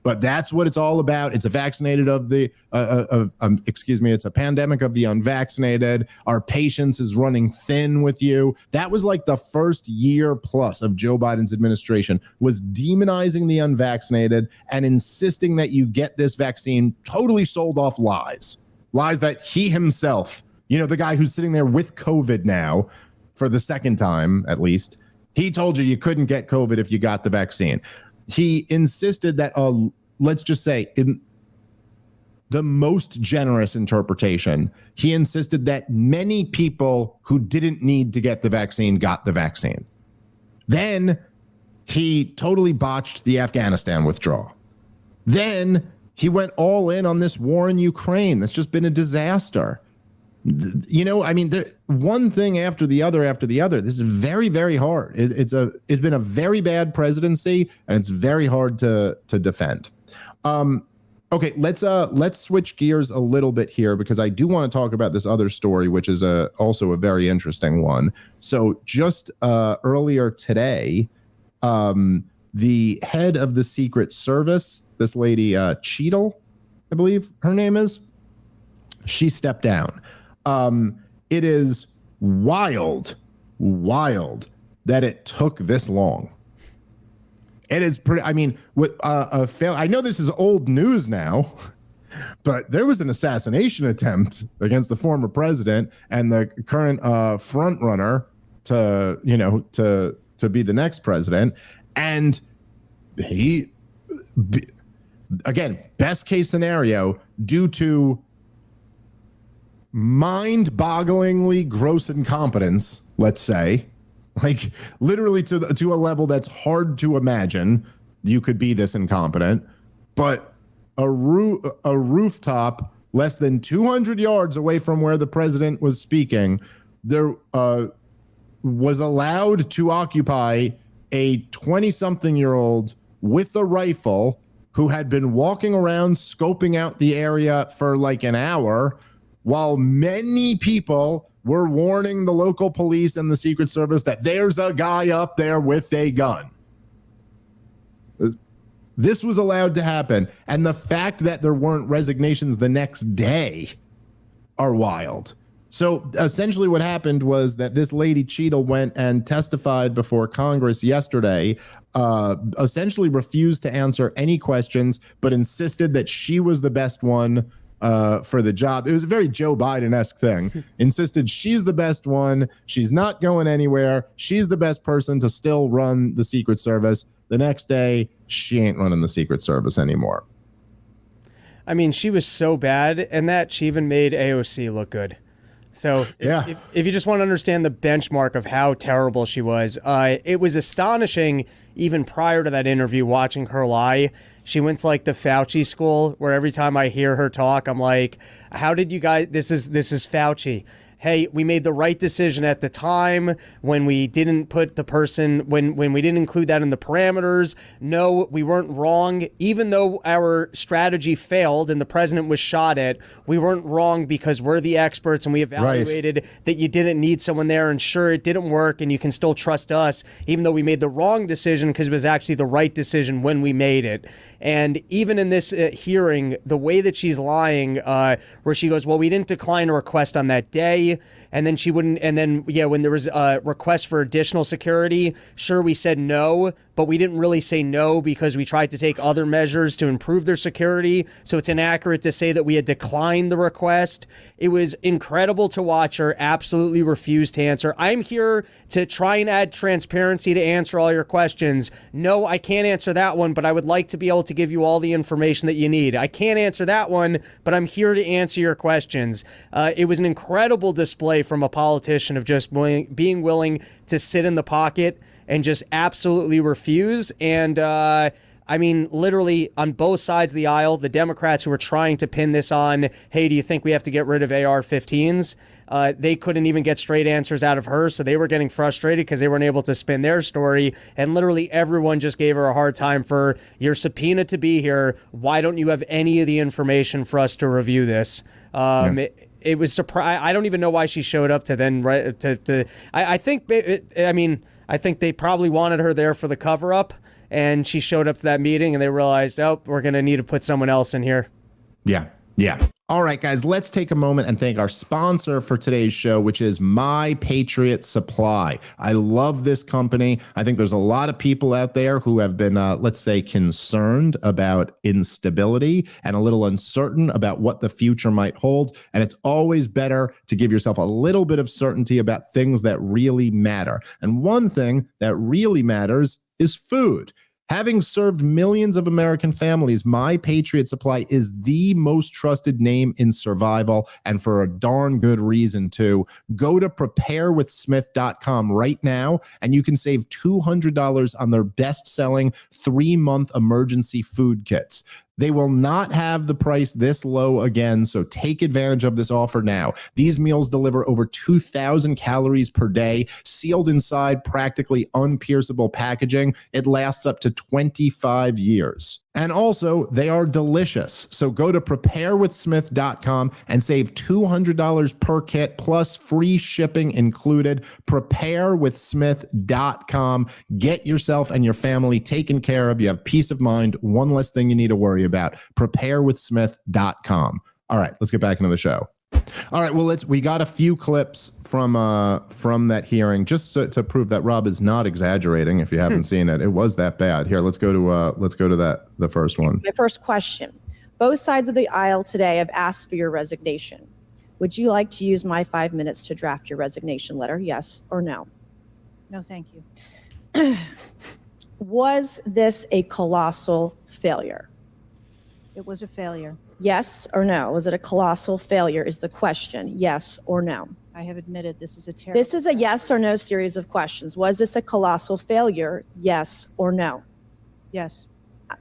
But that's what it's all about. It's a vaccinated of the, it's a pandemic of the unvaccinated. Our patience is running thin with you. That was like the first year plus of Joe Biden's administration, was demonizing the unvaccinated and insisting that you get this vaccine, totally sold off lies that he himself, the guy who's sitting there with COVID now for the second time, at least, he told you couldn't get COVID if you got the vaccine. He insisted that, let's just say, in the most generous interpretation, he insisted that many people who didn't need to get the vaccine got the vaccine. Then he totally botched the Afghanistan withdrawal. Then he went all in on this war in Ukraine. That's just been a disaster. I mean, one thing after the other. This is very, very hard. It's been a very bad presidency, and it's very hard to defend. Okay, let's switch gears a little bit here, because I do want to talk about this other story, which is also a very interesting one. So just earlier today, the head of the Secret Service, this lady Cheatle, I believe her name is, she stepped down. It is wild that it took this long. It is pretty. I mean, with I know this is old news now, but there was an assassination attempt against the former president and the current front runner to be the next president, and again, best case scenario, due to mind-bogglingly gross incompetence, let's say. Like literally to a level that's hard to imagine you could be this incompetent, but a rooftop less than 200 yards away from where the president was speaking, there was allowed to occupy a 20-something-year-old with a rifle who had been walking around scoping out the area for like an hour, while many people were warning the local police and the Secret Service that there's a guy up there with a gun. This was allowed to happen. And the fact that there weren't resignations the next day are wild. So essentially what happened was that this lady Cheatle went and testified before Congress yesterday, essentially refused to answer any questions, but insisted that she was the best one for the job. It was a very Joe Biden-esque thing. Insisted she's the best one. She's not going anywhere. She's the best person to still run the Secret Service. The next day, she ain't running the Secret Service anymore. I mean, she was so bad, and that she even made AOC look good. So if you just want to understand the benchmark of how terrible she was, it was astonishing even prior to that interview watching her lie. She went to like the Fauci school where every time I hear her talk, I'm like, how did you guys, this is Fauci. Hey, we made the right decision at the time when we didn't put the person, when we didn't include that in the parameters. No, we weren't wrong. Even though our strategy failed and the president was shot at, we weren't wrong because we're the experts and we evaluated that you didn't need someone there. And sure, it didn't work and you can still trust us, even though we made the wrong decision because it was actually the right decision when we made it. And even in this hearing, the way that she's lying, where she goes, well, we didn't decline a request on that day. And then she wouldn't. And then, when there was a request for additional security, sure, we said no, but we didn't really say no because we tried to take other measures to improve their security. So it's inaccurate to say that we had declined the request. It was incredible to watch her absolutely refuse to answer. I'm here to try and add transparency to answer all your questions. No, I can't answer that one, but I would like to be able to give you all the information that you need. I can't answer that one, but I'm here to answer your questions. It was an incredible display from a politician of just being willing to sit in the pocket and just absolutely refuse. And I mean, literally on both sides of the aisle, the Democrats who were trying to pin this on, hey, do you think we have to get rid of AR-15s? They couldn't even get straight answers out of her, so they were getting frustrated because they weren't able to spin their story. And literally everyone just gave her a hard time for, you're subpoenaed to be here. Why don't you have any of the information for us to review this? It was surprising. I don't even know why she showed up to then. I think they probably wanted her there for the cover-up, and she showed up to that meeting, and they realized, oh, we're going to need to put someone else in here. Yeah. All right, guys, let's take a moment and thank our sponsor for today's show, which is My Patriot Supply. I love this company. I think there's a lot of people out there who have been, let's say, concerned about instability and a little uncertain about what the future might hold. And it's always better to give yourself a little bit of certainty about things that really matter. And one thing that really matters is food. Having served millions of American families, My Patriot Supply is the most trusted name in survival, and for a darn good reason, too. Go to preparewithsmith.com right now, and you can save $200 on their best-selling 3-month emergency food kits. They will not have the price this low again, so take advantage of this offer now. These meals deliver over 2,000 calories per day, sealed inside practically unpierceable packaging. It lasts up to 25 years. And also, they are delicious. So go to preparewithsmith.com and save $200 per kit plus free shipping included. Preparewithsmith.com. Get yourself and your family taken care of. You have peace of mind. One less thing you need to worry about. Preparewithsmith.com. All right, let's get back into the show. All right, well, we got a few clips from that hearing just to prove that Rob is not exaggerating. If you haven't seen it, it was that bad. Here, let's go to the first one. My first question: both sides of the aisle today have asked for your resignation. Would you like to use my 5 minutes to draft your resignation letter? Yes or no? No, thank you. Was this a colossal failure? It was a failure. Yes or no? Was it a colossal failure is the question. Yes or no? I have admitted this is a terrible. This is a yes or no series of questions. Was this a colossal failure? Yes or no? Yes.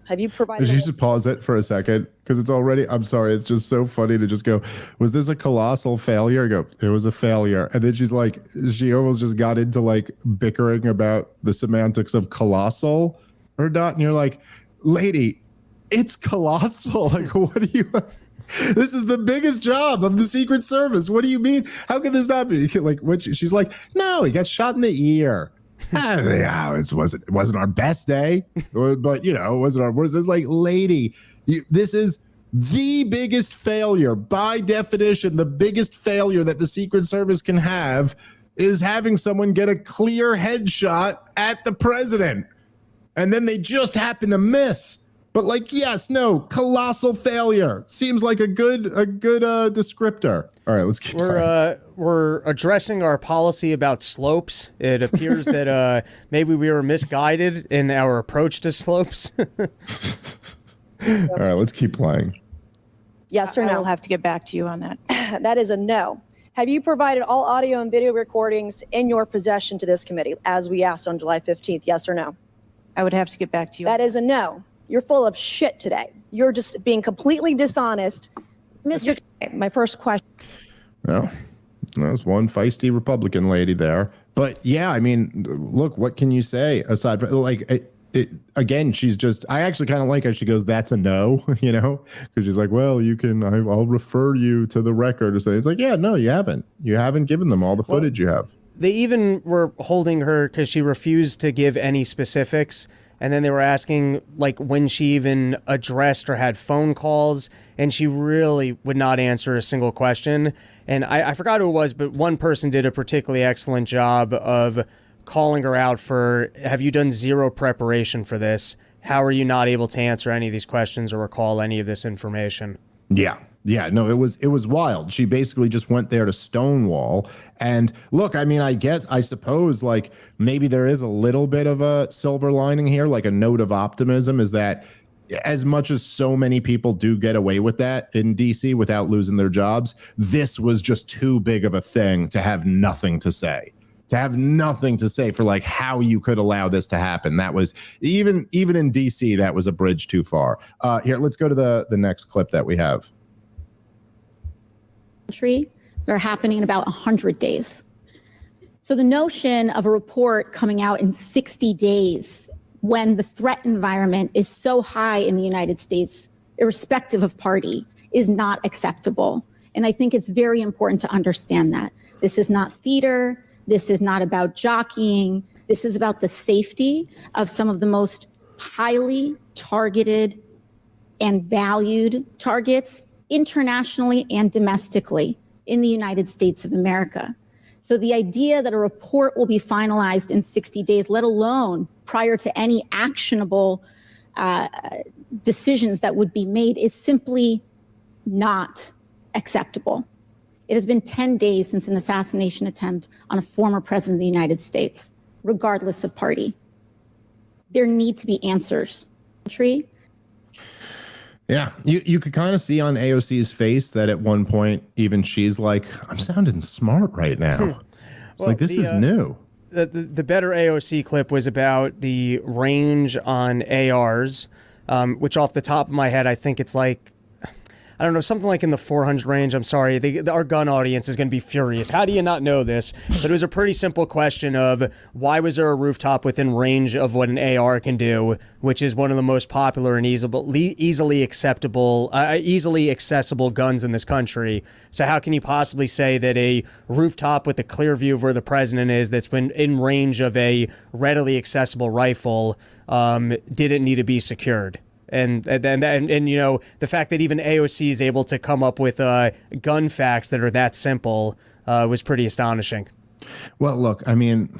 Have you provided? You should pause it for a second because it's already, I'm sorry, it's just so funny to just go, was this a colossal failure? I go, it was a failure. And then she's like, she almost just got into like bickering about the semantics of colossal or not. And you're like, lady, it's colossal. Like, what do you, this is the biggest job of the Secret Service. What do you mean? How can this not be? Like, what she's like, no, he got shot in the ear. It wasn't our best day, but you know, it wasn't our worst. It's like, lady, this is the biggest failure by definition. The biggest failure that the Secret Service can have is having someone get a clear headshot at the president, and then they just happen to miss. But like, yes, no, colossal failure seems like a good descriptor. All right, let's keep going. We're addressing our policy about slopes. It appears that maybe we were misguided in our approach to slopes. All right, let's keep playing. Yes or no? I will have to get back to you on that. That is a no. Have you provided all audio and video recordings in your possession to this committee, as we asked on July 15th? Yes or no? I would have to get back to you. That is a no. You're full of shit today. You're just being completely dishonest. Mr. My first question. Well, there's one feisty Republican lady there. But yeah, I mean, look, what can you say aside from like again, she's just, I actually kind of like how she goes, that's a no, you know, because she's like, well, I'll refer you to the record or something. It's like, yeah, no, you haven't given them all the footage you have. They even were holding her because she refused to give any specifics. And then they were asking like when she even addressed or had phone calls, and she really would not answer a single question. And I forgot who it was, but one person did a particularly excellent job of calling her out for, have you done zero preparation for this? How are you not able to answer any of these questions or recall any of this information? Yeah, no, it was wild. She basically just went there to stonewall. And look, I mean, I suppose like maybe there is a little bit of a silver lining here, like a note of optimism is that as much as so many people do get away with that in DC without losing their jobs, this was just too big of a thing to have nothing to say. To have nothing to say for like how you could allow this to happen. That was even in DC, that was a bridge too far. Here, let's go to the next clip that we have. That are happening in about 100 days. So the notion of a report coming out in 60 days when the threat environment is so high in the United States, irrespective of party, is not acceptable. And I think it's very important to understand that. This is not theater. This is not about jockeying. This is about the safety of some of the most highly targeted and valued targets internationally and domestically in the United States of America. So the idea that a report will be finalized in 60 days, let alone prior to any actionable decisions that would be made, is simply not acceptable. It has been 10 days since an assassination attempt on a former president of the United States, regardless of party. There need to be answers. Yeah, you could kind of see on AOC's face that at one point, even she's like, I'm sounding smart right now. It's like, this is new. The better AOC clip was about the range on ARs. which off the top of my head, I think it's like, I don't know, something like in the 400 range. I'm sorry. Our gun audience is going to be furious. How do you not know this? But it was a pretty simple question of why was there a rooftop within range of what an AR can do, which is one of the most popular and easily accessible guns in this country. So how can you possibly say that a rooftop with a clear view of where the president is that's been in range of a readily accessible rifle didn't need to be secured? And you know, the fact that even AOC is able to come up with gun facts that are that simple was pretty astonishing. Well, look, I mean,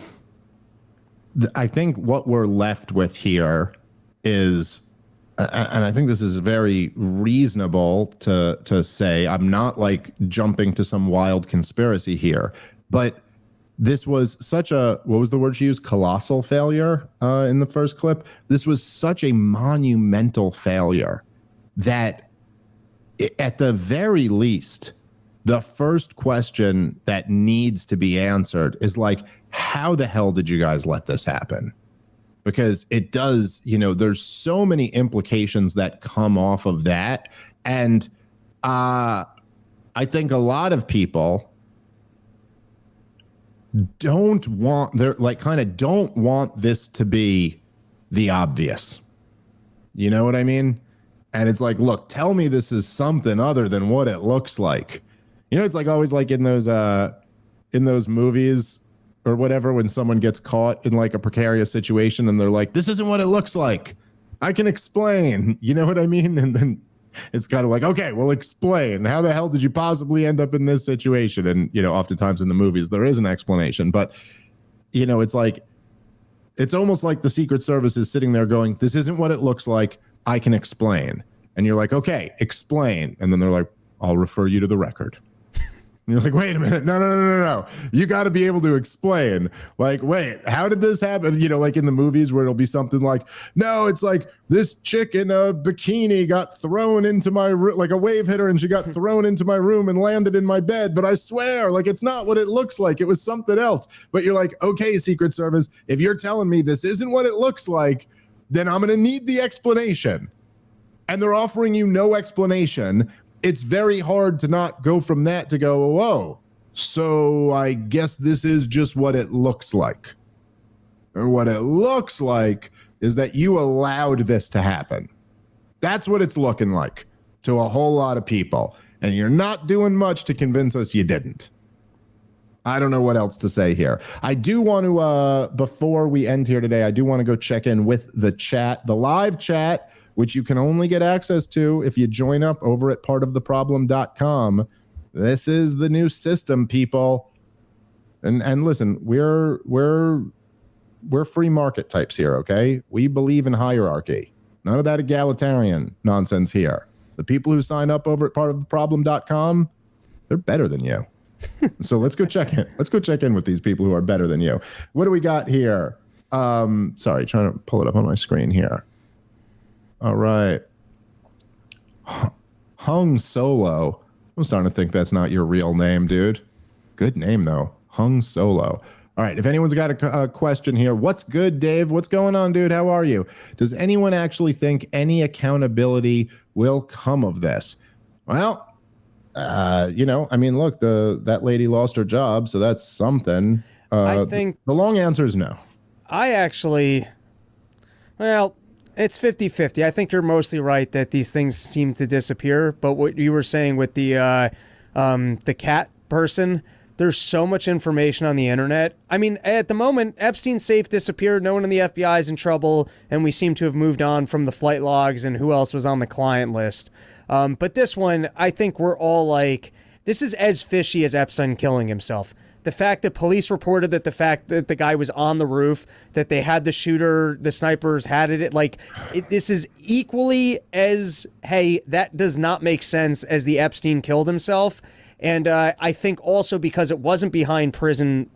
I think what we're left with here is, and I think this is very reasonable to say, I'm not like jumping to some wild conspiracy here, but this was such a, what was the word she used? Colossal failure in the first clip. This was such a monumental failure that at the very least, the first question that needs to be answered is like, how the hell did you guys let this happen? Because it does, you know, there's so many implications that come off of that. And I think a lot of people don't want this to be the obvious. You know what I mean? And it's like, look, tell me this is something other than what it looks like. You know, it's like always like in those movies or whatever, when someone gets caught in like a precarious situation and they're like, this isn't what it looks like. I can explain. You know what I mean? And then it's kind of like, okay, well, explain. How the hell did you possibly end up in this situation? And, you know, oftentimes in the movies, there is an explanation. But, you know, it's like, it's almost like the Secret Service is sitting there going, this isn't what it looks like. I can explain. And you're like, okay, explain. And then they're like, I'll refer you to the record. And you're like, wait a minute. No. You got to be able to explain. Like, wait, how did this happen? You know, like in the movies where it'll be something like, no, it's like this chick in a bikini got thrown into my room, like a wave hitter, and she got thrown into my room and landed in my bed. But I swear, like, it's not what it looks like. It was something else. But you're like, okay, Secret Service, if you're telling me this isn't what it looks like, then I'm going to need the explanation. And they're offering you no explanation. It's very hard to not go from that to go, whoa, so I guess this is just what it looks like. Or what it looks like is that you allowed this to happen. That's what it's looking like to a whole lot of people. And you're not doing much to convince us you didn't. I don't know what else to say here. I do want to, before we end here today, I do want to go check in with the chat, the live chat, which you can only get access to if you join up over at partoftheproblem.com. This is the new system, people. And listen, we're free market types here, okay? We believe in hierarchy. None of that egalitarian nonsense here. The people who sign up over at partoftheproblem.com, they're better than you. So let's go check in. Let's go check in with these people who are better than you. What do we got here? Sorry, trying to pull it up on my screen here. All right. Hung Solo. I'm starting to think that's not your real name, dude. Good name, though. Hung Solo. All right. If anyone's got a question here, what's good, Dave? What's going on, dude? How are you? Does anyone actually think any accountability will come of this? Well, you know, I mean, look, that lady lost her job, so that's something. I think the long answer is no. It's 50-50. I think you're mostly right that these things seem to disappear. But what you were saying with the cat person, there's so much information on the internet. I mean, at the moment, Epstein's safe disappeared. No one in the FBI is in trouble. And we seem to have moved on from the flight logs and who else was on the client list. But this one, I think we're all like, this is as fishy as Epstein killing himself. The fact that police reported that the guy was on the roof, that they had the shooter, the snipers had it, this is equally as, hey, that does not make sense as the Epstein killed himself. And I think also because it wasn't behind prison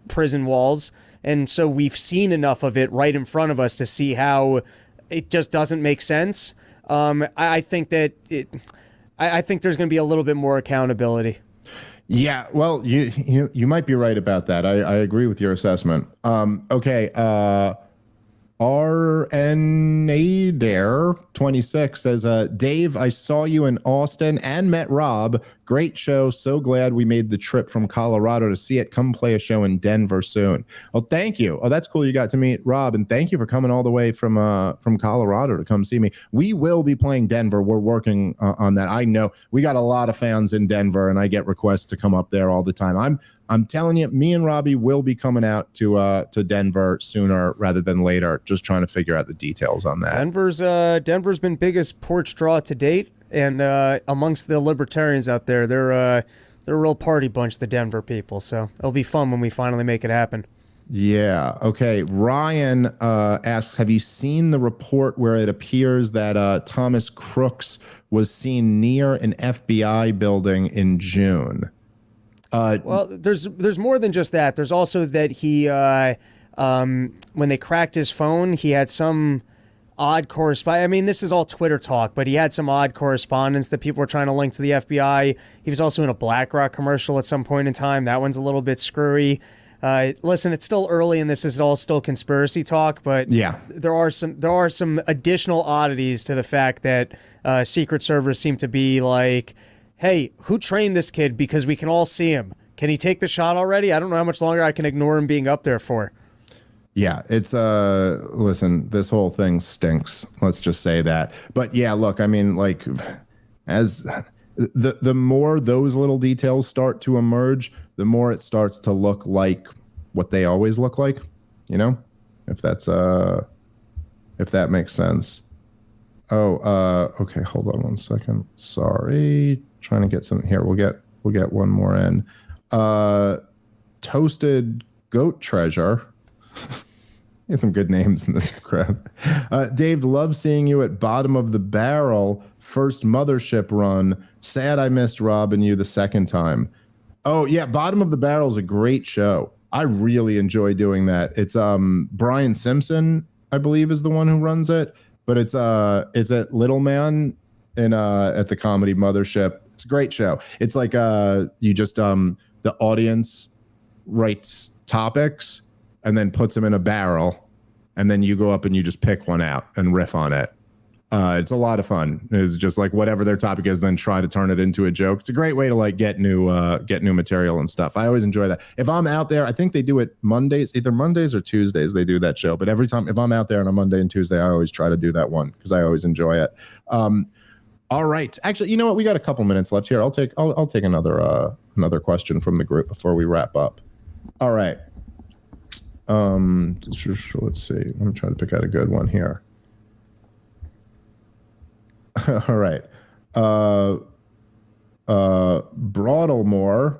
walls, and so we've seen enough of it right in front of us to see how it just doesn't make sense. I think that I think there's going to be a little bit more accountability. Yeah, well, you might be right about that. I agree with your assessment. Okay, RNA Dare 26 says, Dave, I saw you in Austin and met Rob. Great show. So glad we made the trip from Colorado to see it. Come play a show in Denver soon. Well, thank you. Oh, that's cool. You got to meet Rob, and thank you for coming all the way from Colorado to come see me. We will be playing Denver. We're working on that. I know we got a lot of fans in Denver, and I get requests to come up there all the time. I'm telling you, me and Robbie will be coming out to Denver sooner rather than later. Just trying to figure out the details on that. Denver's been biggest porch draw to date, and amongst the libertarians out there, they're a real party bunch, the Denver people. So it'll be fun when we finally make it happen. Yeah. Okay. Ryan asks, have you seen the report where it appears that Thomas Crooks was seen near an FBI building in June? Well, there's more than just that. There's also that he, when they cracked his phone, he had some odd correspondence. I mean, this is all Twitter talk, but he had some odd correspondence that people were trying to link to the FBI. He was also in a BlackRock commercial at some point in time. That one's a little bit screwy. Listen, it's still early, and this is all still conspiracy talk, but yeah, there are some additional oddities to the fact that Secret Service seem to be like, hey, who trained this kid? Because we can all see him. Can he take the shot already? I don't know how much longer I can ignore him being up there for. Yeah, it's listen, this whole thing stinks. Let's just say that. But yeah, look, I mean, like, as the more those little details start to emerge, the more it starts to look like what they always look like, you know? If that makes sense. Oh, okay, hold on one second. Sorry. Trying to get some here. We'll get one more in. Toasted Goat Treasure. There's some good names in this crowd. Dave, love seeing you at Bottom of the Barrel first mothership run. Sad I missed Rob and you the second time. Oh yeah, Bottom of the Barrel is a great show. I really enjoy doing that. It's Brian Simpson, I believe, is the one who runs it. But it's at Little Man in at the Comedy Mothership. It's a great show. It's like you just the audience writes topics and then puts them in a barrel, and then you go up and you just pick one out and riff on it. It's a lot of fun. It's just like whatever their topic is, then try to turn it into a joke. It's a great way to like get new material and stuff. I always enjoy that. If I'm out there, I think they do it Mondays, either Mondays or Tuesdays. They do that show. But every time, if I'm out there on a Monday and Tuesday, I always try to do that one because I always enjoy it. All right. Actually, you know what? We got a couple minutes left here. I'll take another question from the group before we wrap up. All right. Let's see. Let me try to pick out a good one here. All right. Broadlemore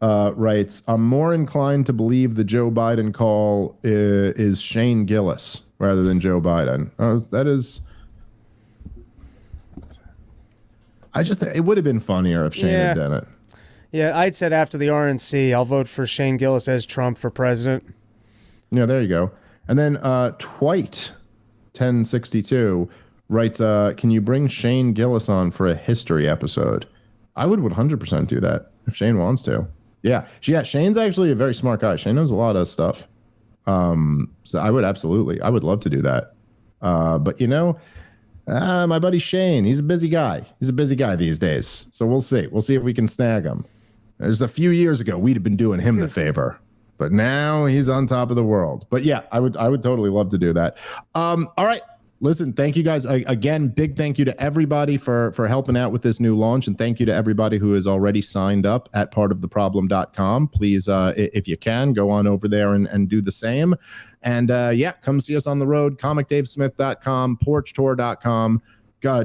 writes, I'm more inclined to believe the Joe Biden call is Shane Gillis rather than Joe Biden. That is... it would have been funnier if Shane had done it. Yeah, I'd said after the RNC, I'll vote for Shane Gillis as Trump for president. Yeah, there you go. And then Twite 1062 writes, can you bring Shane Gillis on for a history episode? I would 100% do that if Shane wants to. Yeah, Shane's actually a very smart guy. Shane knows a lot of stuff. So I would love to do that. But you know, my buddy Shane, he's a busy guy. He's a busy guy these days. So we'll see. We'll see if we can snag him. There's a few years ago, we'd have been doing him the favor. But now he's on top of the world. But yeah, I would totally love to do that. All right. Listen, thank you guys. Again, big thank you to everybody for helping out with this new launch. And thank you to everybody who has already signed up at partoftheproblem.com. Please, if you can, go on over there and do the same. And come see us on the road, comicdavesmith.com, porchtour.com.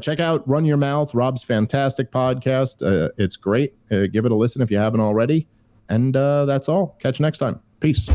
Check out Run Your Mouth, Rob's fantastic podcast. It's great. Give it a listen if you haven't already. And that's all. Catch you next time. Peace.